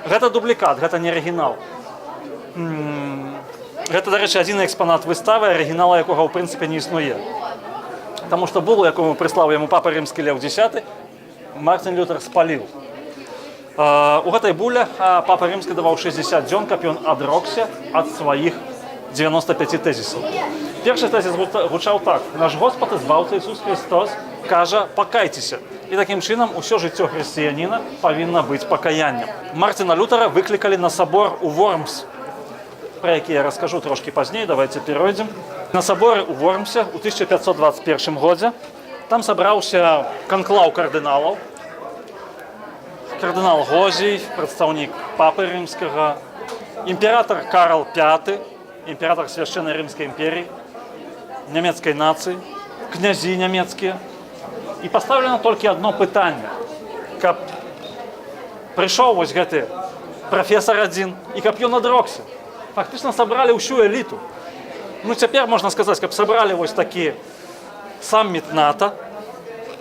A: гэта дублікат, гэта не арыгінал. Гэта, дарэчы, адзіны экспанат выставы, арыгінала якога, ў прынцыпе, не існуе. Таму што булу, якую прыслаў яму папа рымскі Леў X, Мартин Лютер спаліў. У гэтай буле папа рымскі даваў 60 дзён, каб ён адрокся ад сваіх 95 тэзісаў. Першы тэзіс гучаў так: «Наш Господ і збаўца Ісус Христос кажа, пакайцеся». І такім чынам усё жыццё хрысціяніна павінна быць пакаяннем. Мартина Лютера выклікалі на сабор у Вормс, про які я раскажу трошки пазней, давайте перайдзем. На саборы ў Вормсе ў 1521 годзе там сабраўся канклаў кардыналаў. Кардынал Гозій, прадстаўнік папы рымскага, імператор Карл V, імператор Свяшчэннай Рымскай імперіі, нямецкай нацыі, князі нямецкія. І паставлена толькі адно пытанне, каб прыйшоў вось гэты прафесар адзін і каб ён адрокся. Фактычна сабралі ўсю эліту. Ну, цяпер можна сказаць, каб сабралі вось такі самміт НАТО,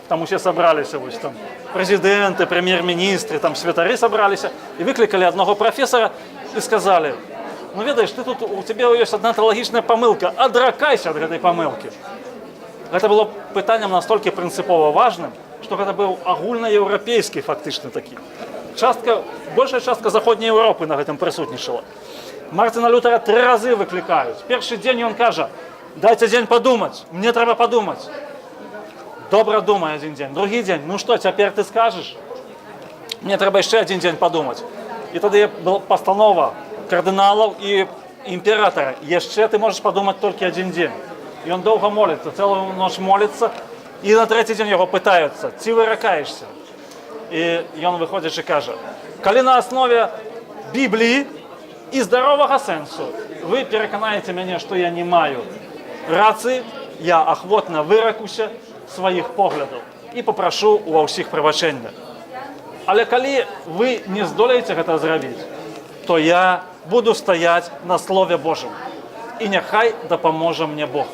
A: там усе сабраліся, вось там прэзідэнты, прэм'ер-міністры, там святары сабраліся і выклікалі аднаго прафесара і сказалі: «Ну, ведаеш, ты тут, у цябе ёсць адна тэалагічная памылка, адракайся ад гэтай памылкі». Гэта было пытаннем настолькі прынцыпова важным, што гэта быў агульнаеўрапейскі фактычна такі. Большая частка заходняй Еўропы на гэтым прысутнічала. Мартина Лютера 3 разы выклікаюць. Першы дзень ён кажа: «Дайце дзень падумаць, мне трэба падумаць». Добра думай адзін дзень. Другі дзень: «Ну што, цяпер ты скажаш? Мне трэба яшчэ адзін дзень падумаць». І тады была пастанова кардыналаў і імператара: «Яшчэ ты можаш падумаць толькі адзін дзень». І ён доўга моліцца, цэлую ноч моліцца, і на трэці дзень яго пытаюцца: «Ці выракаешся?» І ён выходзячы кажа: «Калі на аснове Бібліі і здаровага сэнсу вы пераканаеце мяне, што я не маю рацыі, я ахвотна выракуся сваіх поглядаў і папрашу ува ўсіх прабачэння. Але калі вы не здолееце гэта зрабіць, то я буду стаяць на Слове Божым, і няхай дапаможа мне Бог».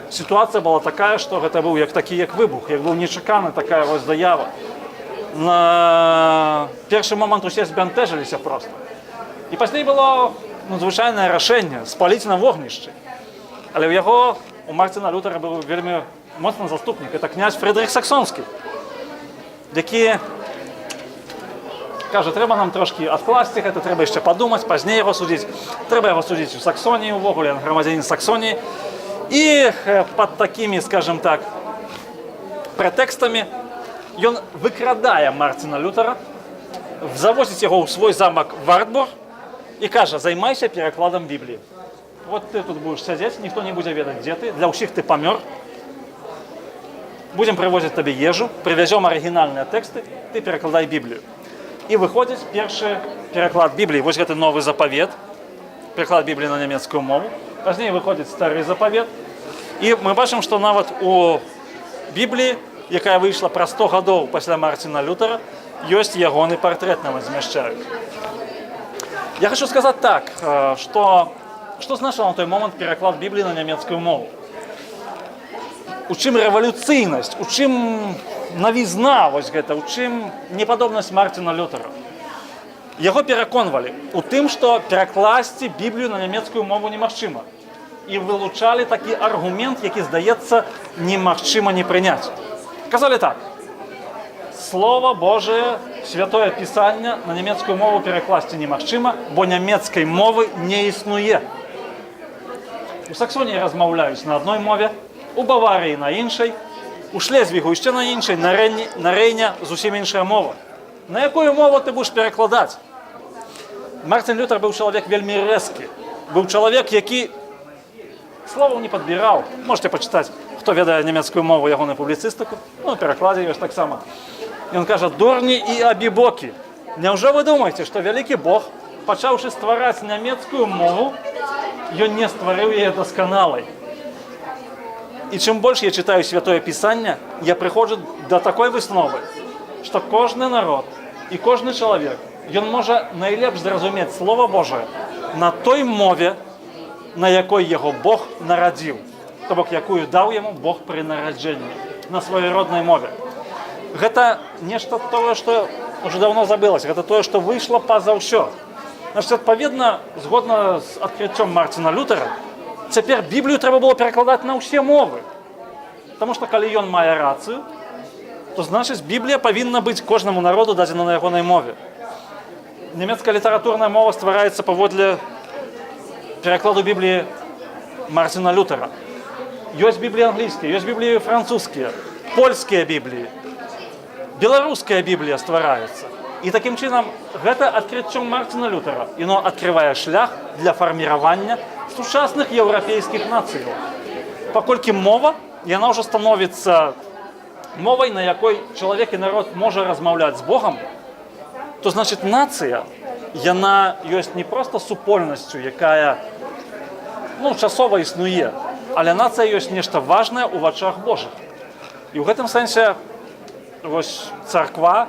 A: сітуацыя была такая, што гэта быў як такі як выбух, як быў нечаканы такая вось заява. На першы момант усе збянтэжыліся проста. І пазней было звычайнае рашэнне спаліць на вогнішчы. Але ў яго, у Мартина Лютера быў вельмі моцны заступнік. Это князь Фрыдрых Саксонскі, які кажа, трэба нам трошкі адкласці гэта, трэба яшчэ падумаць, пазней яго судзіць. Трэба яго судзіць у Саксоніі, увогуле, ён грамадзянін Саксоніі. І пад такімі, скажем так, прэтэкстамі ён выкрадае Мартина Лютера, завозіць яго ў свой замак Вартбург і кажа, займайся перакладам Бібліі. Вот ты тут будешь сядзець, ніхто не будзе ведаць, дзе ты, для ўсіх ты памёр. Будем прывозіць табе ежу, прывязём арыгінальныя тэксты, ты перакладай Біблію. І выходзіць першы пераклад Бібліі. Вось гэты новы запавет, пераклад Бібліі на нямецкую мову. Пазней выходзіць стары запавет. І мы бачым, што нават у Бібліі, якая выйшла праз 100 гадоў пасля Мартина Лютера, ёсць ягоны партрэт нам змяшчаюць. Я хочу сказаць так, што значыла на той момант пераклад Бібліі на нямецкую мову? У чым рэвалюцыйнасць, у чым навізна вось гэта, у чым непадобнасць Мартина Лютера? Яго пераконвалі у тым, што перакласці Біблію на нямецкую мову немагчыма. І вылучалі такі аргумент, які, здаецца, немагчыма не прыняць. Казалі так: Слово Божие, Святое Пісанне на нямецкую мову перакласці немагчыма, бо нямецкай мовы не існуе. У Саксоніі размаўляюць на адной мове, у Баварыі на іншай, у Шлезвігу яшчэ на іншай, на Рэйне зусім іншая мова. На якую мову ты будеш перакладаць? Мартин Лютер быў чалавек вельмі рэзкі. Быў чалавек, які словаў не падбіраў. Можете пачытаць, хто ведае нямецкую мову, ягоную публіцыстыку, ну, перакладзе ёсць таксама. Ён кажа, дурні і абібокі. Няўжо вы думаеце, што вялікі Бог, пачаўшы ствараць нямецкую мову, ён не стварыў яе дасканалай? І чым больш я чытаю Святое Пісанне, я прыходжу да такой высновы, што кожны народ і кожны чалавек, ён можа найлепш зразумець Слова Божае на той мове, на якой яго Бог нарадзіў, то бок якую даў яму Бог пры нараджэнні, на сваёй роднай мове. Гэта нешта тое, што ўжо даўно забылася, гэта тое, што выйшла па-за ўсё. Значит, адпаведна, згодна з адкрыццём Мартина Лютера, цяпер Біблію трэба было перакладаць на ўсе мовы. Таму што калі ён мае рацыю, то значыць Біблія павінна быць кожнаму народу дадзена на ягонай мове. Нямецкая літаратурная мова ствараецца паводле перакладу Бібліі Мартина Лютера. Ёсць Бібліі англійскія, ёсць Бібліі французскія, польскія Бібліі, беларуская Біблія ствараецца. І такім чынам гэта адкрыццём Мартина Лютера. Яно адкрывае шлях для фарміравання сучасных еўрапейскіх нацыяў. Паколькі мова, яна ўжо становіцца мовай, на якой чалавек і народ можа размаўляць з Богам, то значыць нацыя, яна ёсць не проста супольнасцю, якая часова існуе, але нацыя ёсць нешта важнае ў вачах Божых. І ў гэтым сэнсе вось царква,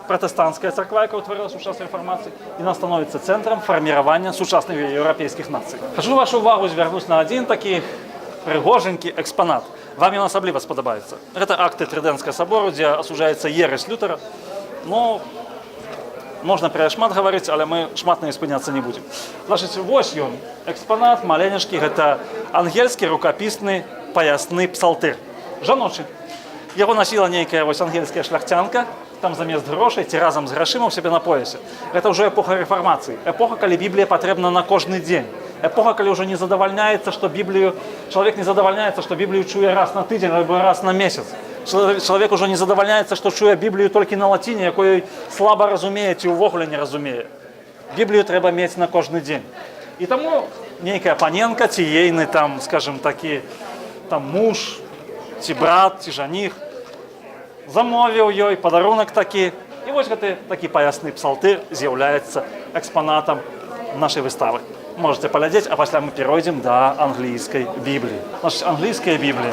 A: пратэстанцкая царква, якая ўтварыла сучасную рэфармацыю, яна становіцца цэнтрам фарміравання сучасных еўрапейскіх нацый. Хачу вашу увагу звярнуць на адзін такі прыгожанькі экспанат. Вам ён асабліва спадабаецца. Гэта акты Трыдэнцкага сабору, дзе асуджаецца ересь Лютера. Можна пра шмат гаварыць, але мы шмат на спыняцца не будзем. Значыць, вось ён, экспанат, маленечкі, гэта ангельскі рукапісны паясны псалтыр. Жаночы. Яго насіла нейкая вось ангельская шляхцянка, там замест грошай ці разам з грашыма ў сябе на поясе. Гэта ўжо эпоха рэфармацыі. Эпоха, калі Біблія патрэбна на кожны дзень. Эпоха, калі ўжо не задавальняецца, што Біблію, чалавек не задавальняецца, што Біблію чуе раз на тыдзень альбо раз на месяц. Чалавек ужо не задавальняецца, што чуе Біблію толькі на лаціне, якой слаба разумее ці ўвогуле не разумее. Біблію трэба мець на кожны дзень. І таму нейкая паненка ці ейны там, скажем, такі там муж, ці брат, ці жаніх замовіў ёй падарунак такі. І вось гэты такі паясны псалтыр з'яўляецца экспанатам нашай выставы. Можете паглядзець, а пасля мы перайдзем да англійскай Бібліі. Значыць, англійская Біблія.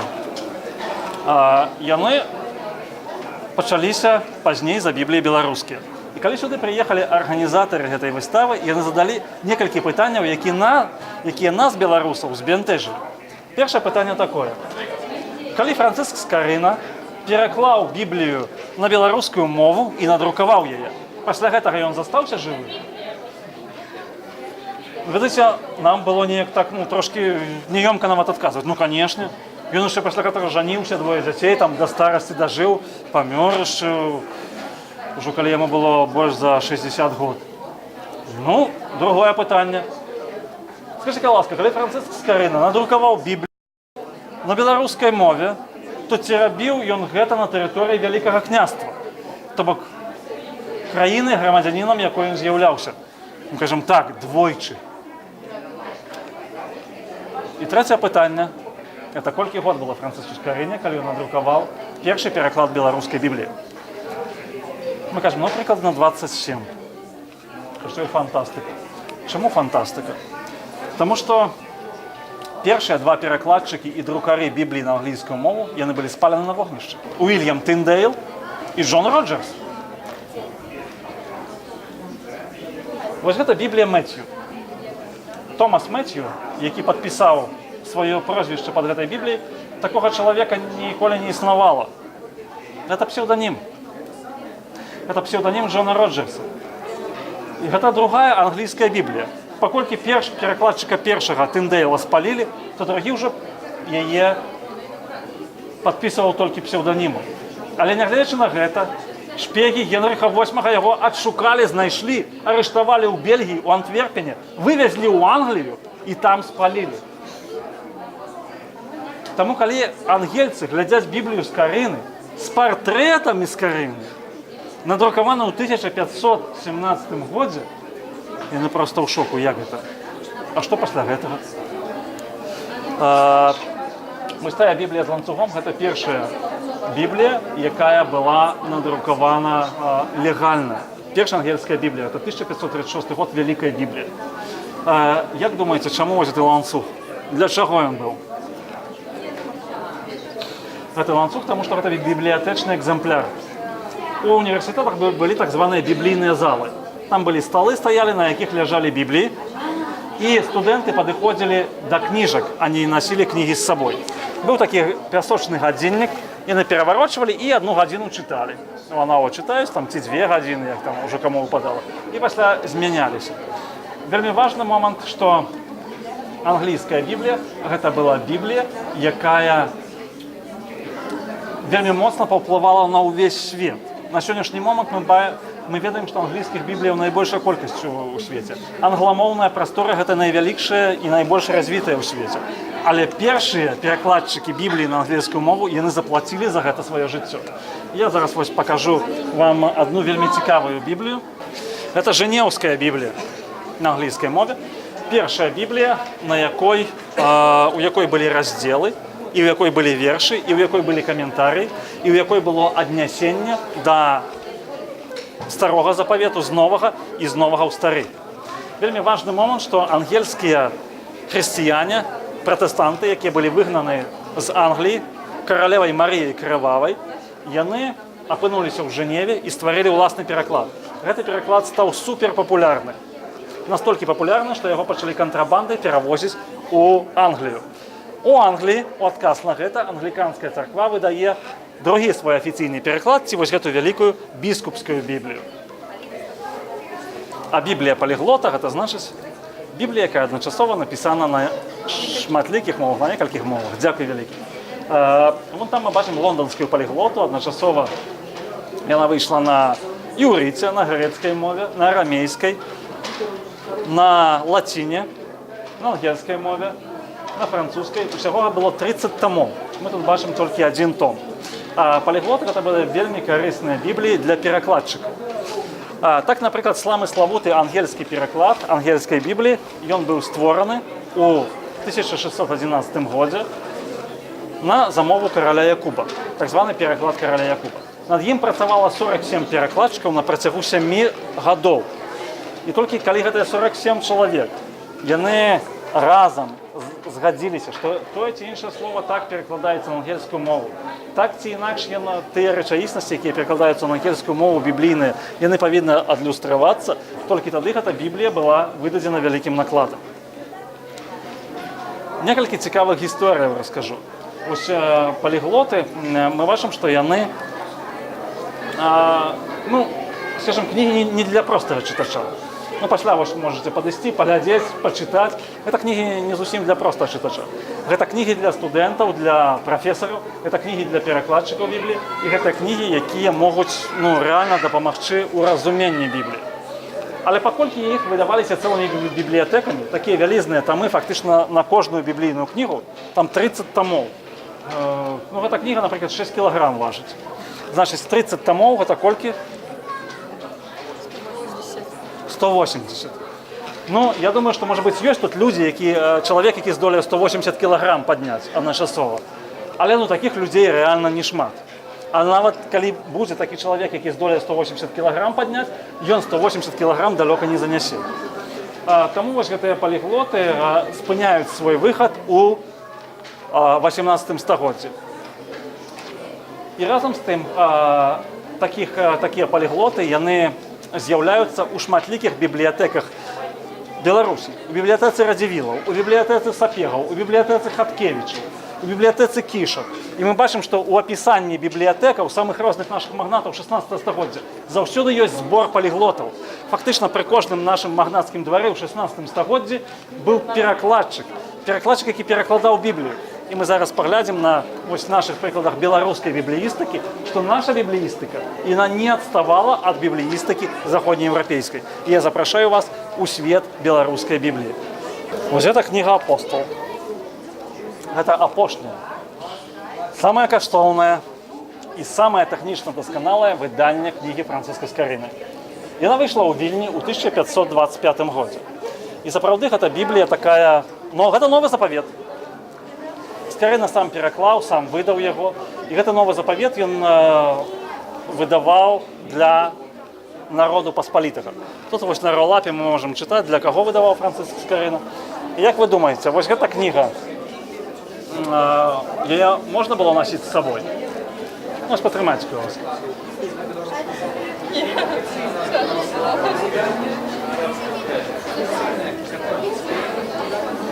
A: Яны пачаліся пазней за Бібліі беларускія. І калі сюды прыехалі арганізатары гэтай выставы, яны задалі некалькі пытанняў, якія нас, беларусаў, збянтэжылі. Першае пытанне такое. Калі Францыск Скарына пераклаў Біблію на беларускую мову і надрукаваў яе, пасля гэтага ён застаўся жывы? Ведаеце, нам было неяк так, трошкі неёмка нам адказваць. Канешне. Ён яшчэ пасля гэтага жаніўся, 2 дзяцей, там да старасці дажыў, памёр яшчэ, ужо калі яму было больш за 60 год. Другое пытанне. Скажыце, ласка, калі Францыск Скарына надрукаваў Біблію на беларускай мове, то ці рабіў ён гэта на тэрыторыі Вялікага княства, то бок краіны, грамадзянінам, якой ён з'яўляўся. Кажам так, двойчы. І трэцяе пытанне. Это колькі год было Францыску Скарыне, калі ён надрукаваў першы пераклад беларускай Бібліі? Мы кажам, прыкладна 27. Што і фантастыка. Чаму фантастыка? Таму што першыя 2 перакладчыкі і друкары Бібліі на англійскую мову, яны былі спалены на вогнішчы. Уільям Тиндейл і Джон Роджерс. Вось гэта Біблія Мэцью. Томас Мэцью, які падпісаў сваё прозвішча пад гэтай Бібліяй, такога чалавека ніколі не існавала. Гэта псеўданім. Гэта псеўданім Джона Роджерса. І гэта другая англійская Біблія. Паколькі перакладчыка першага Тиндейла спалілі, то другі ўжо яе падпісваў толькі псеўданіму. Але нягледзячы на гэта, шпегі Генрыха VIII яго адшукалі, знайшлі, арыштавалі ў Бельгіі, у Антверпене, вывезлі ў Англію і там спалілі. Таму, калі ангельцы глядзяць Біблію Скарыны з партрэтамі Скарыны, надрукавана ў 1517 годзе, яны проста ў шоку, як гэта. А што пасля гэтага? Мыстая Біблія з ланцугом – гэта першая Біблія, якая была надрукавана легальна. Першая ангельская Біблія – это 1536 год, Вялікая Біблія. Як думаеце, чаму вось гэты ланцуг? Для чаго ён быў? Гэта ланцуг, таму што гэта бібліятэчны экземпляр. У універсітэтах былі так званыя біблійныя залы. Там былі сталы стаялі, на якіх ляжалі Бібліі, і студэнты падыходзілі да кніжак, а не насілі кнігі з сабой. Быў такі пясочны гадзіннік, яны пераварочвалі і 1 гадзіну чыталі. Ванава чытаюць, там ці 2 гадзіны, як там ужо каму выпадала. І пасля змяняліся. Вельмі важны момант, што англійская Біблія – гэта была Біблія, якая вельмі моцна паўплывала на ўвесь свет. На сённяшні момант мы ведаем, што англійскіх бібліяў найбольшая колькасць у свеце. Англамоўная прастора – гэта найвялікшая і найбольш развітая ў свеце. Але першыя перакладчыкі Бібліі на англійскую мову, яны заплацілі за гэта сваё жыццё. Я зараз вось пакажу вам адну вельмі цікавую Біблію. Гэта Жэнеўская Біблія на англійскай мове. Першая Біблія, у якой былі раздзелы, і ў якой былі вершы, і ў якой былі каментарыі, і ў якой было аднясенне да старога запавету з новага і з новага ў стары. Вельмі важны момант, што ангельскія хрысціяне, пратэстанты, якія былі выгнаны з Англіі каралевай Марыяй Крывавай, яны апынуліся ў Жэневе і стварылі ўласны пераклад. Гэты пераклад стаў суперпапулярны. Настолькі папулярны, што яго пачалі кантрабандай перавозіць у Англію. У Англіі, у адказ на гэта, англіканская царква выдае другі свой афіцыйны пераклад, ці вось гэту вялікую біскупскую Біблію. А Біблія паліглота, гэта значыць Біблія, якая адначасова напісана на шматлікіх мовах, на некалькіх мовах. Дзякуй вялікі. Вон там мы бачым лонданскую паліглоту, адначасова яна выйшла на іўрыце, на грэцкай мове, на арамейскай, на лаціне, на ангельскай мове, на французскай. Усяго было 30 томов. Мы тут бачым толькі 1 том. Паліглота – гэта былі вельмі карысныя Бібліі для перакладчыкаў. Так, напрыклад, сламы славуты ангельскі пераклад ангельскай Бібліі, ён быў створаны у 1611 годзе на замову караля Якуба, так званы пераклад караля Якуба. Над ім працавала 47 перакладчыкаў на працягу 7 гадоў. І толькі калі гэтыя 47 чалавек, яны разам згадзіліся, што тое ці іншае слова так перакладаецца на ангельскую мову. Так ці інакш тыя рэчаіснасці, якія перакладаюцца на ангельскую мову біблійныя, яны павінны адлюстравацца, толькі тады гэта Біблія была выдадзена вялікім накладам. Некалькі цікавых гісторыяў раскажу. Вось паліглоты, мы бачым, што яны, ну, скажем, кнігі не для простага чытача. Ну, пасля вы можете падысці, паглядзець, пачытаць. Гэта кнігі не зусім для простага чытача. Гэта кнігі для студэнтаў, для прафесараў, гэта кнігі для перакладчыкаў Бібліі, і гэта кнігі, якія могуць, ну, рэальна дапамагчы ў разуменні Бібліі. Але паколькі іх выдаваліся цэлымі бібліятэкамі, такія вялізныя тамы, фактычна на кожную біблійную кнігу, там 30 тамоў. Ну, гэта кніга, напрыклад, 6 кілаграм важыць. Значыць, 30 тамоў гэта колькі? 180. Ну, я думаю, што, можа быць, ёсць тут людзі, чалавек, які здолее 180 кілаграм падняць адначасова. Але, ну, такіх людзей рэальна не шмат. А нават калі будзе такі чалавек, які здолее 180 кілаграм падняць, ён 180 кілаграм далёка не занясе. Таму вось гэтыя паліглоты спыняюць свой выхад у 18 стагоддзі. І разам з тым, такія паліглоты, яны з'яўляюцца ў шматлікіх бібліятэках Беларусі. У бібліятэцы Радзівілаў, у бібліятэцы Сапегаў, у бібліятэцы Хаткевічаў, у бібліятэцы Кішак. І мы бачым, што ў апісанні бібліятэкаў самых розных нашых магнатаў 16 стагоддзя заўсёды ёсць збор паліглотаў. Фактычна пры кожным нашым магнацкім двары ў 16 стагоддзі быў перакладчык, які перакладаў Біблію. І мы зараз паглядзім на вось нашых прыкладах беларускай бібліістыкі, што наша бібліістыка, яна не адставала ад бібліістыкі заходнееўрапейскай. І я запрашаю вас у свет беларускай Бібліі. Вось гэта кніга апостол. Гэта апошняе, самае каштоўнае і самае тэхнічна дасканалае выданне кнігі Францыска Скарыны. Яна выйшла ў Вільні ў 1525 годзе. І сапраўды гэта Біблія такая, ну, гэта новы запавет. Скарына сам пераклаў, сам выдаў яго. І гэты новы запавет ён выдаваў для народу паспалітага. Тут вось на ролапе мы можам чытаць, для каго выдаваў Францыск Скарына. І як вы думаеце, вось гэта кніга, яе можна было носіць з сабой? Ну, патрымайце, ласка.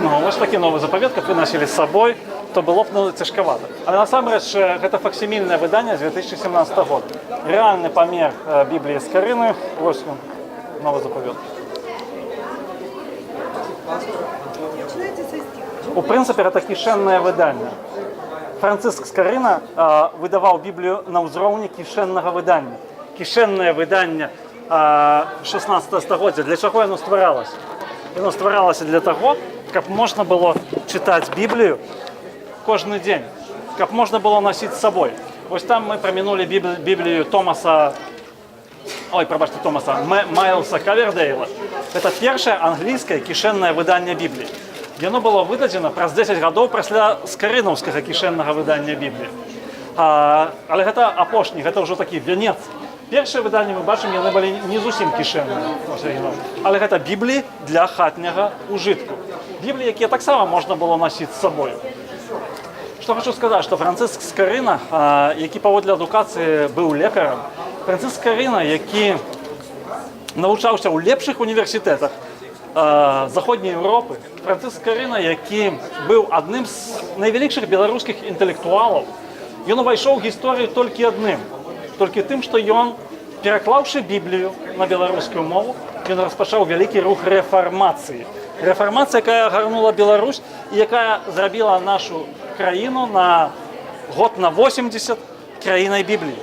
A: Ну, вось такі новы запавет, каб вы носілі з сабой, то было б, ну, цяжкавата. Але насамрэч гэта факсімільнае выданне з 2017 года. Рэальны памер Бібліі Скарыны, вось ён, новы запавет. У прынцыпе, гэта кішэннае выданне. Францыск Скарына выдаваў Біблію на ўзроўні кішэннага выдання. Кішэннае выданне 16 стагоддзя. Для чаго яно стваралася? Яно стваралася для таго, каб можна было чытаць Біблію кожны дзень, каб можна было носіць з сабой. Вось там мы прамінулі Біблію Майлса Кавердейла. Гэта першае англійскае кішэннае выданне Бібліі. Яно было выдадзена праз 10 гадоў пасля скарынаўскага кішэннага выдання Бібліі. Але гэта апошні, гэта ўжо такі вянец. Першыя выданні мы бачым, яны былі не зусім кішэнныя. Але гэта Бібліі для хатняга ўжытку. Бібліі, якія таксама можна было носіць з сабою. Што хочу сказаць, што Францыск Скарына, які паводле адукацыі быў лекарам, Францыск Скарына, які навучаўся ў лепшых універсітэтах Заходняй Еўропы, Францыск Скарына, які быў адным з найвялікшых беларускіх інтэлектуалаў, ён увайшоў у гісторыю толькі адным, толькі тым, што ён, пераклаўшы Біблію на беларускую мову, ён распачаў вялікі рух рэфармацыі. Рэфармацыя, якая агарнула Беларусь і якая зрабіла нашу краіну на год на 80 краінай Бібліі.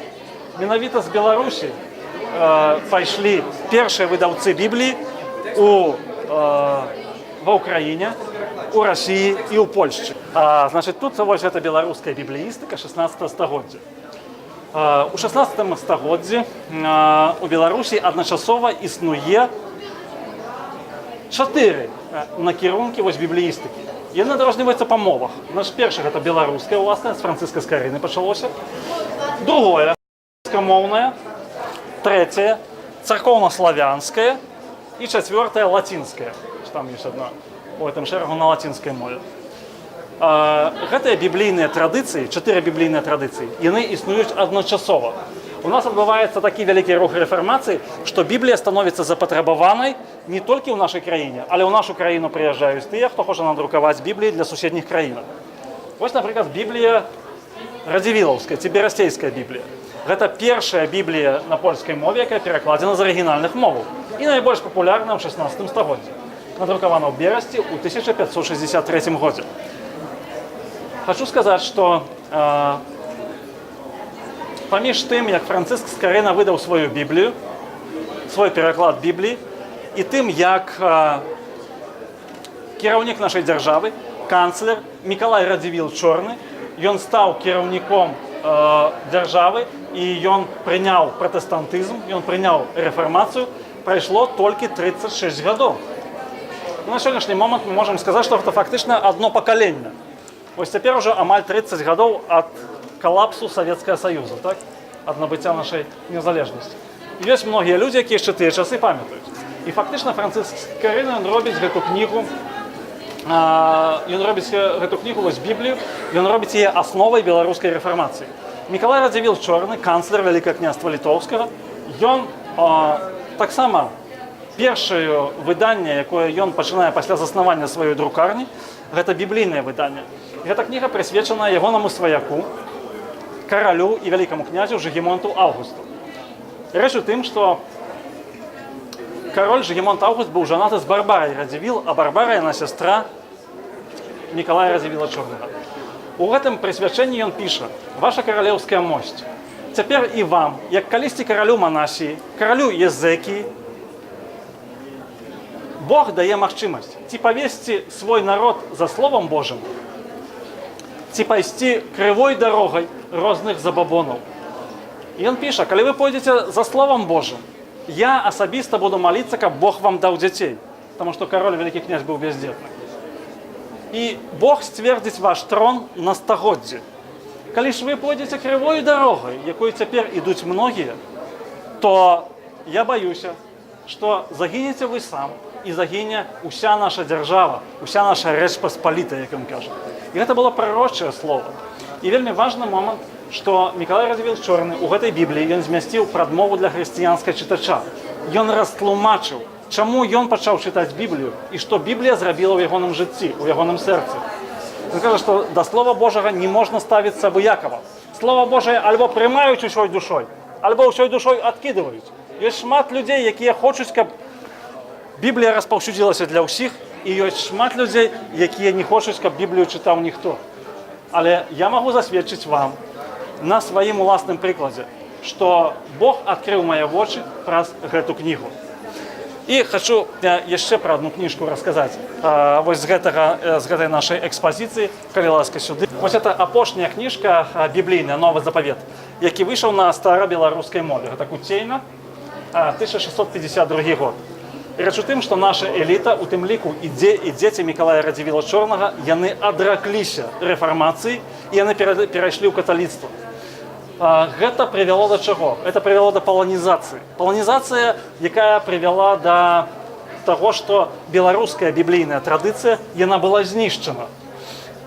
A: Менавіта з Беларусі пайшлі першыя выдаўцы Бібліі ва ўкраіне, у Расіі і ў Польшчы. Значыць, тут вось гэта беларуская бібліістыка 16 стагоддзя. У 16 стагоддзі у Беларусі адначасова існуе 4 накірункі вось бібліістыкі. Яны адрозніваюцца па мовах. Наш першы гэта беларуская ўласная, з Францыска Скарыны пачалося. Другое рускамоўнае, трэцяе царкоўна-славянскае і чацвёртае лацінскае. Там ёсць адна у гэтым шэрагу на лацінскай мове. Гэтыя біблійныя традыцыі, 4 біблійныя традыцыі, яны існуюць адначасова. У нас адбываецца такі вялікі рух рэфармацыі, што Біблія становіцца запатрабаванай не толькі ў нашай краіне, але ў нашу краіну прыязджаюць тыя, хто хоча надрукаваць Бібліі для суседніх краінаў. Вось, напрыклад, Біблія Радзівілаўская ці Берасцейская Біблія. Гэта першая Біблія на польскай мове, якая перакладзена з арыгінальных моваў і найбольш папулярная ў 16 стагоддзі. Надрукавана ў Берасці ў 1563 годзе. Хочу сказаць, што паміж тым, як Францыск Скарына выдаў сваю Біблію, свой пераклад Бібліі, і тым, як кіраўнік нашай дзяржавы, канцлер Мікалай Радзівіл Чорны, ён стаў кіраўніком дзяржавы, і ён прыняў пратэстантызм, ён прыняў рэфармацыю, прайшло толькі 36 гадоў. На сённяшні момант мы можам сказаць, што гэта фактычна адно пакаленне. Вось цяпер ужо амаль 30 гадоў ад калапсу Савецкага Саюза, так? Ад набыцця нашай незалежнасці. Ёсць многія людзі, якія яшчэ тыя часы памятаюць. І фактычна Францыск Скарына ён робіць гэту кнігу, вось Біблію, ён робіць яе асновай беларускай рэфармацыі. Мікалай Радзівіл Чорны, канцлер Вялікага княства Літоўскага, ён таксама першае выданне, якое ён пачынае пасля заснавання сваёй друкарні, гэта біблійнае выданне. Гэта кніга прысвечана ягонаму сваяку, каралю і вялікаму князю Жыгімонту Аўгусту. Рэч у тым, што кароль Жыгімонт Аўгуст быў жанаты з Барбарай Радзівіл, а Барбара яна сястра Мікалая Радзівіла Чорнага. У гэтым прысвячэнні ён піша: «Ваша каралеўская мосць, цяпер і вам, як калісьці каралю Манасіі, каралю Езекіі, Бог дае магчымасць ці павесці свой народ за Словом Божым, ці пайсці крывой дарогай розных забабонаў». І ён піша: «Калі вы пойдзеце за Словом Божым, я асабіста буду маліцца, каб Бог вам даў дзяцей», таму што кароль вялікі князь быў бяздзетны. «І Бог сцвердзіць ваш трон на стагоддзі. Калі ж вы пойдзеце крывой дарогай, якой цяпер ідуць многія, то я баюся, што загінеце вы сам, і загіне уся наша дзяржава, уся наша рэч паспалітая, як ён кажа». І гэта было прарочае слова. І вельмі важны момант, што Мікалай Радзівіл Чорны ў гэтай Бібліі ён змясціў прадмову для хрысціянскай чытача. Ён растлумачыў, чаму ён пачаў чытаць Біблію і што Біблія зрабіла ў ягоным жыцці, у ягоным сэрцы. Ён кажа, што да Слова Божага не можна ставіцца абыякава. Слова Божае альбо прымаюць усёй душой, альбо ўсёй душой адкідваюць. Ёсць шмат людзей, якія хочуць, каб Біблія распаўсюдзілася для ўсіх, і ёсць шмат людзей, якія не хочуць, каб Біблію чытаў ніхто. Але я магу засведчыць вам на сваім уласным прыкладзе, што Бог адкрыў мае вочы праз гэту кнігу. І хочу яшчэ пра адну кніжку расказаць вось з гэтай нашай экспазіцыі, калі ласка, сюды. Вось это апошняя кніжка біблійная, Новы Запавет, які выйшаў на старабеларускай мове. Гэта Куцейна, 1652 год. Рэч у тым, што наша эліта, у тым ліку і дзеці Мікалая Радзівіла Чорнага, яны адракліся рэфармацыі і яны перайшлі ў каталіцтва. Гэта прывяло да чаго? Гэта прывяло да паланізацыі. Паланізацыя, якая прывяла да таго, што беларуская біблійная традыцыя, яна была знішчана.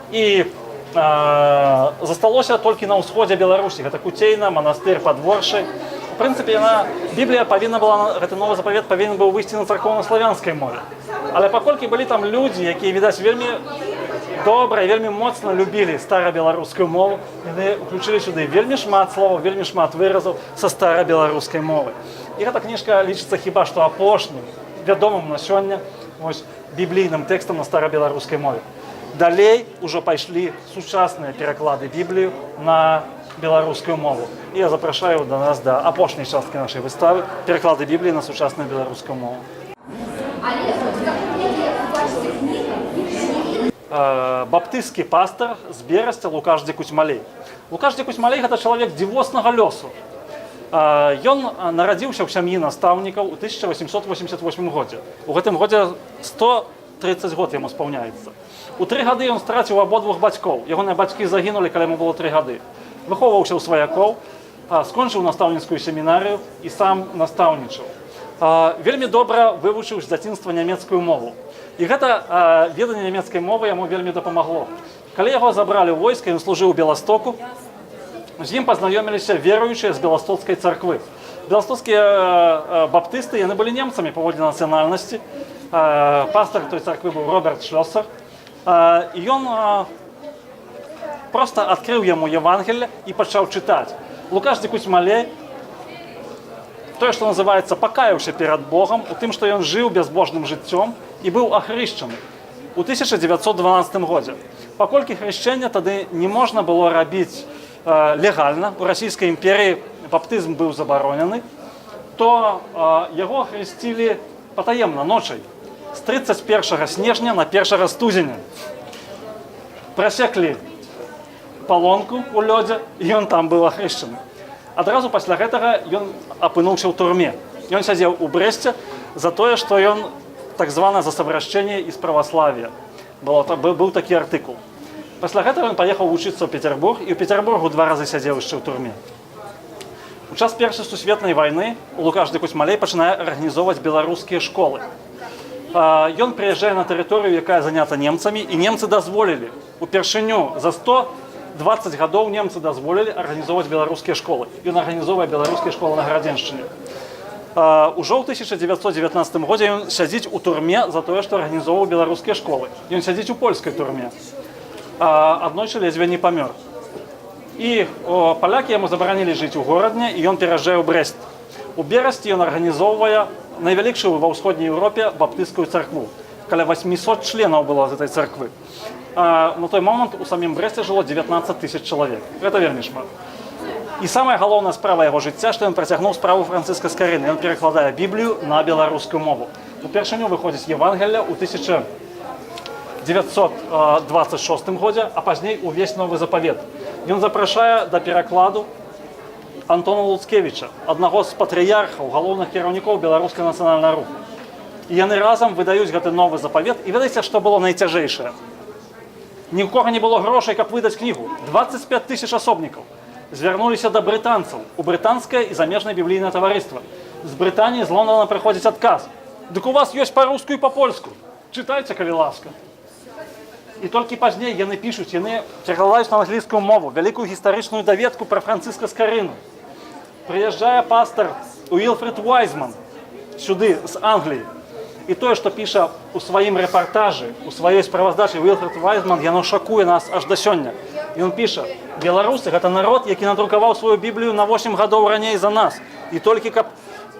A: І засталося толькі на ўсходзе Беларусі. Гэта Куцейна, манастыр пад Воршай. У прынцыпе, Біблія павінна была, гэты Новы Запавет павінен быў выйсці на царкоўна-славянскай мове. Але паколькі былі там людзі, якія, відаць, вельмі добра і вельмі моцна любілі старабеларускую мову, яны ўключылі сюды вельмі шмат словаў, вельмі шмат выразаў са старабеларускай мовы. І гэта кніжка лічыцца хіба што апошнім, вядомым на сёння, вось, біблійным тэкстам на старабеларускай мове. Далей ужо пайшлі сучасныя пераклады Біблію на беларускую мову. І я запрашаю да нас да апошняй часткі нашай выставы пераклады Бібліі на сучасную беларускую мову. Баптысцкі пастар з Берасця Лукаш Дзекуцьмалей. Лукаш Дзекуцьмалей гэта чалавек дзівоснага лёсу. Ён нарадзіўся ў сям'і настаўнікаў у 1888 годзе. У гэтым годзе 130 год яму спаўняецца. У 3 гады ён страціў абодвух бацькоў. Ягоныя бацькі загінулі, калі яму было 3 гады. Выхоўваўся ў сваякоў, скончыў настаўніцкую семінарыю і сам настаўнічаў. Вельмі добра вывучыў з дзяцінства нямецкую мову. І гэта веданне нямецкай мовы яму вельмі дапамагло. Калі яго забралі ў войска, ён служыў у Беластоку, З ім пазнаёміліся веруючыя з Беластоцкай царквы. Беластоцкія баптысты, яны былі немцамі паводле нацыянальнасці. Пастор той царквы быў Роберт Шлёсер. І ён проста адкрыў яму Евангелие і пачаў чытаць. Лукаш дзікуць малей, тое, што называецца, пакаяўся перад Богам у тым, што ён жыў бязбожным жыццём і быў ахрышчаны у 1912 годзе. Паколькі хрышчэнне тады не можна было рабіць легальна, у Расійскай імперыі баптызм быў забаронены, то яго хрысцілі патаемна ночай з 31 снежня на 1 студзеня. Прасеклі палонку ў лёдзе, і ён там быў ахрышчаны. Адразу пасля гэтага ён апынуўся ў турме. Ён сядзеў у Брэсце за тое, што ён так звана за сабрашчэнне з праваславія. Быў такі артыкул. Пасля гэтага ён паехаў вучыцца ў Петербург, і ў Петербургу 2 разы сядзеў яшчэ ў турме. У час Першай сусветнай вайны Лукаш дзікуць малей пачынае арганізоўваць беларускія школы. Ён прыязджае на тэрыторыю, якая занята немцамі, і немцы дазволілі. Упершыню за 120 гадоў немцы дазволілі арганізоўваць беларускія школы. Ён арганізоўвае беларускія школы на Гарадзеншчыне. Ужо ў 1919 годзе ён сядзіць у турме за тое, што арганізоўваў беларускія школы. Ён сядзіць у польскай турме. Аднойчы ледзьве не памёр. І палякі яму забаранілі жыць у горадне, і ён пераязджае ў Брэст. У Берасці ён арганізоўвае найвялікшую ва ўсходняй Еўропе баптысцкую царкву. Каля 800 членаў было з этой царквы. На той момант у самім Брэсце жыло 19 000 чалавек. Гэта вельмі шмат. І самая галоўная справа яго жыцця, што ён працягнуў справу Францыска Скарыны. Ён перакладае Біблію на беларускую мову. Упершыню выходзіць Евангелле ў 1926 годзе, а пазней увесь новы запавет. Ён запрашае да перакладу Антона Луцкевіча, аднаго з патрыярхаў, галоўных кіраўнікоў беларускай нацыянальнай руху. І яны разам выдаюць гэты новы запавет. І ведаеце, што было найцяжэйшае? Ні ў кога не было грошай, каб выдаць кнігу. 25 000 асобнікаў звярнуліся да брытанцаў, у брытанскае і замежнае біблійнае таварыства. З Брытаніі, з Лондона прыходзіць адказ. Дык у вас ёсць па-руску і па-польску. Чытайце, калі ласка. І толькі пазней яны пішуць, яны перакладаюць на англійскую мову вялікую гістарычную даведку пра Францыска Скарыну. Прыязджае пастор Уілфред Вайзман сюды, з Англіі. І тое, што піша ў сваім рэпартажы, у сваёй справаздачы Уілфред Вайзман, яно шакуе нас аж да сёння. Ён піша: беларусы — гэта народ, які надрукаваў сваю Біблію на 8 гадоў раней за нас. І толькі каб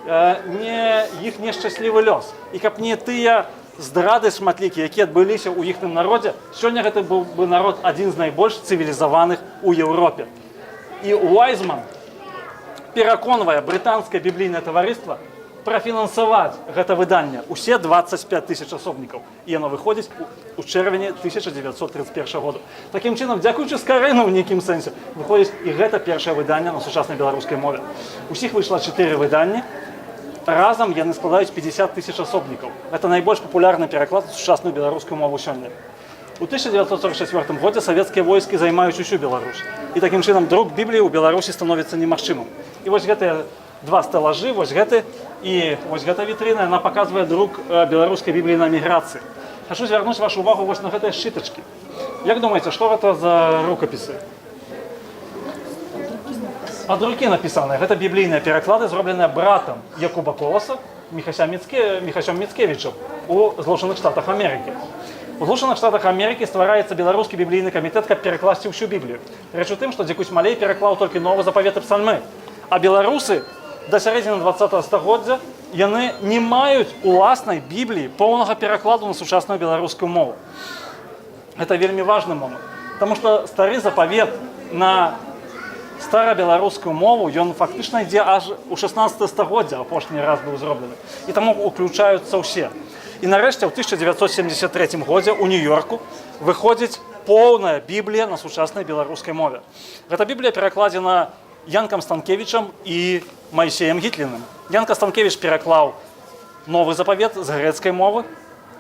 A: не іх нешчаслівы лёс, і каб не тыя здрады шматлікія, якія адбыліся ў іхным народзе, сёння гэта быў бы народ адзін з найбольш цывілізаваных у Еўропе. І Уайзман пераконвае брытанскае біблійнае таварыства прафінансаваць гэта выданне усе 25 000 асобнікаў. І яно выходзіць у чэрвені 1931 году. Такім чынам, дзякуючы Скарыну ў нейкім сэнсе, выходзіць і гэта першае выданне на сучаснай беларускай мове. Усіх выйшла 4 выданні. Разам яны складаюць 50 000 асобнікаў. Гэта найбольш папулярны пераклад на сучасную беларускую мову сёння. У 1944 годзе савецкія войскі займаюць усю Беларусь. І такім чынам друк Бібліі ў Беларусі становіцца немагчымым. І вось гэтыя два стэлажы, вось гэты і вось гэта вітрына, яна паказвае друк беларускай Бібліі на міграцыі. Хачу звярнуць вашу увагу вось на гэтыя шчытачкі. Як думаеце, што гэта за рукапісы? Ад рукі напісаныя. Гэта біблійныя пераклады, зробленыя братам Якуба Коласа, Міхасем Міцкевічам у Злучаных Штатах Амерыкі. У Злучаных Штатах Амерыкі ствараецца беларускі біблійны камітэт, каб перакласці ўсю Біблію. Рэч у тым, што дзікуць малей пераклаў толькі новы запавет і псальмы. А беларусы да сярэдзіны 20-го стагоддзя яны не маюць уласнай Бібліі поўнага перакладу на сучасную беларускую мову. Гэта вельмі важны момант, таму што стары запавет на старабеларускую мову, ён фактычна ідзе аж у 16 стагоддзя, апошні раз быў зроблены. І таму уключаюцца ўсе. І нарэшце, ў 1973 годзе ў Нью-Йорку выходзіць поўная Біблія на сучаснай беларускай мове. Гэта Біблія перакладзена Янкам Станкевічам і Майсеем Гітліным. Янка Станкевіч пераклаў новы запавет з грэцкай мовы,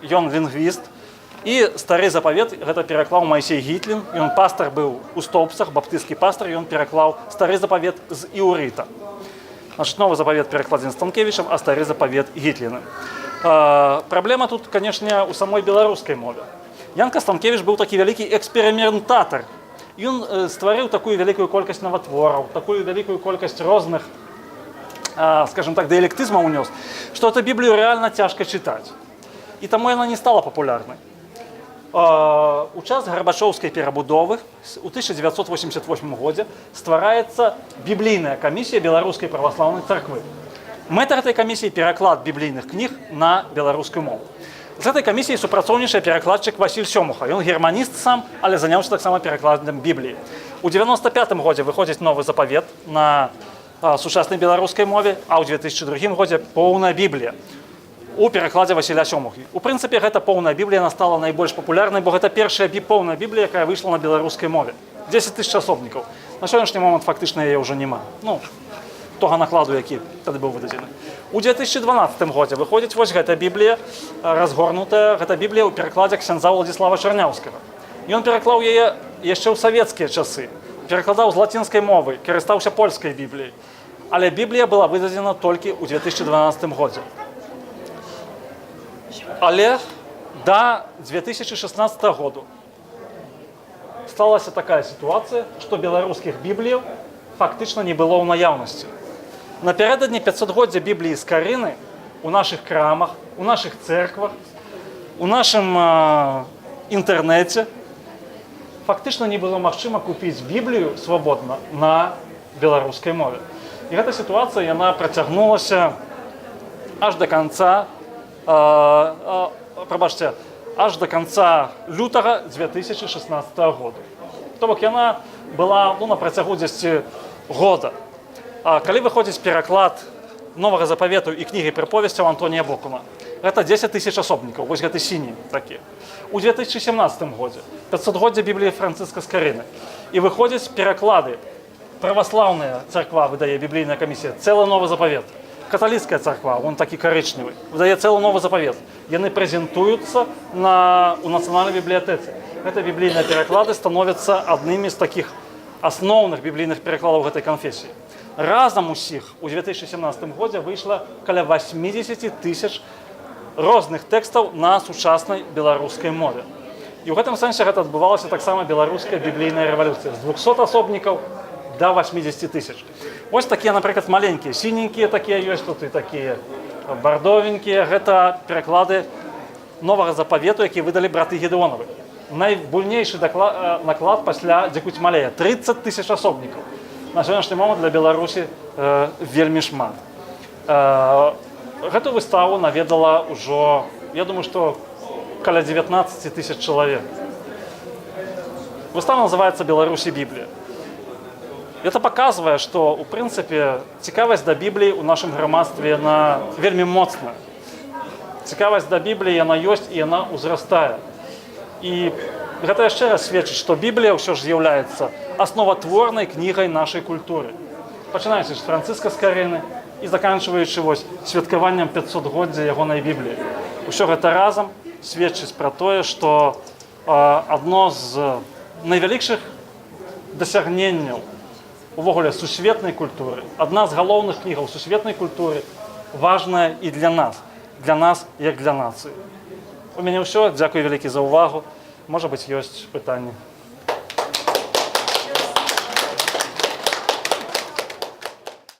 A: ён лінгвіст. І стары запавет гэта пераклаў Майсей Гітлін. Ён пастар быў у Стоўпцах, баптысцкі пастар, ён пераклаў стары запавет з іўрыта. Значит, новы запавет перакладзены Станкевічам, а стары запавет Гітліным. Праблема тут, канешне, у самой беларускай мове. Янка Станкевіч быў такі вялікі эксперыментатар. І він створив таку велику кількість новотворів, таку велику кількість різних, скажем так, диалектизмов унес, что эту Библию реально тяжко читать. И тому она не стала популярной. У час Горбачовской перебудовы у 1988 году створаецца біблійная камісія Беларускай праваслаўнай царквы. Мэтр этой камісіі пераклад біблійных кніг на беларускую мову. З этой камісіяй супрацоўнічае перакладчык Васіль Сёмуха. Ён германіст сам, але заняўся таксама перакладам Бібліі. У 1995 годзе выходзіць новы запавет на сучаснай беларускай мове, а ў 2002 годзе поўная Біблія у перакладзе Васіля Сёмухі. У прынцыпе, гэта поўная Біблія стала найбольш папулярнай, бо гэта першая поўная Біблія, якая выйшла на беларускай мове. 10 000 асобнікаў. На сённяшні момант фактычна яе ўжо няма. Ну, того накладу, які тады быў выдадзены. У 2012 годзе выходзіць вось гэта Біблія разгорнутая, гэта Біблія ў перакладзе ксяндза Владзіслава Чарняўскага. Ён пераклаў яе яшчэ ў савецкія часы, перакладаў з лацінскай мовы, карыстаўся польскай Бібліяй. Але Біблія была выдадзена толькі ў 2012 годзе. Але до 2016 году сталася такая ситуация, что белорусских библиев фактично не было в наявности. Напередодні 500-годдзя Біблії з Карыны у наших крамах, у наших церквах, у нашем інтэрнэце фактично не было магчыма купіць Біблію свабодна на беларускай мове. І гэта сітуацыя, яна працягнулася аж до конца аж до конца лютага 2016 года. То бок яна была на працягу 10 года. Калі выходзіць пераклад новага запавету і кнігі прыповесцяў Антонія Бокуна, гэта 10 000 асобнікаў, вось гэты сіні такі. У 2017 годзе 500-годдзя Бібліі Францыска з Карыны. І выходзяць пераклады. Праваслаўная царква выдае біблійная камісія цэлы новы запавет. Каталіцкая царква, он такі карычневы, выдае цэлы новы запавет. Яны прэзентуюцца у нацыянальнай бібліятэцы. Гэта біблійныя пераклады становяцца аднымі з такіх асноўных біблійных перакладаў гэтай канфесіі. Разам усіх у 2017 годзе выйшла каля 80 000 розных тэкстаў на сучаснай беларускай мове. І ў гэтым сэнсе гэта адбывалася таксама беларуская біблійная рэвалюцыя з 200 асобнікаў до 80 000. Вось такія, напрыклад, маленькія, сіненькія такія ёсць тут і такія бардовенькія. Гэта пераклады новага запавету, які выдалі браты Гедеонавы. Найбуйнейшы наклад пасля Дзекуцьмалея. 30 000 асобнікаў. На сённяшні момант для Беларусі вельмі шмат. Гэту выставу наведала ўжо, я думаю, што каля 19 000 чалавек. Выстава называецца «Беларусі Біблія». Это показывае, што, у прынцыпе, цікавасць да Бібліі ў нашым грамадстве яна вельмі моцная. Цікавасць да Бібліі яна ёсць і яна ўзрастае. І гэта яшчэ раз сведчыць, што Біблія ўсё ж з'яўляецца асноватворнай кнігай нашай культуры. Пачынаючы з Францыска з Карыны і заканчваючы святкаваннем 500-годдзя ягонай Бібліі. Усё гэта разам сведчыць пра тое, што адно з найвялікшых дасягненняў увогуле сусветнай культуры, адна з галоўных кнігаў сусветнай культуры важная і для нас як для нацыі. У мяне ўсё, дзякуй вялікі за ўвагу. Можа быць, ёсць пытанні.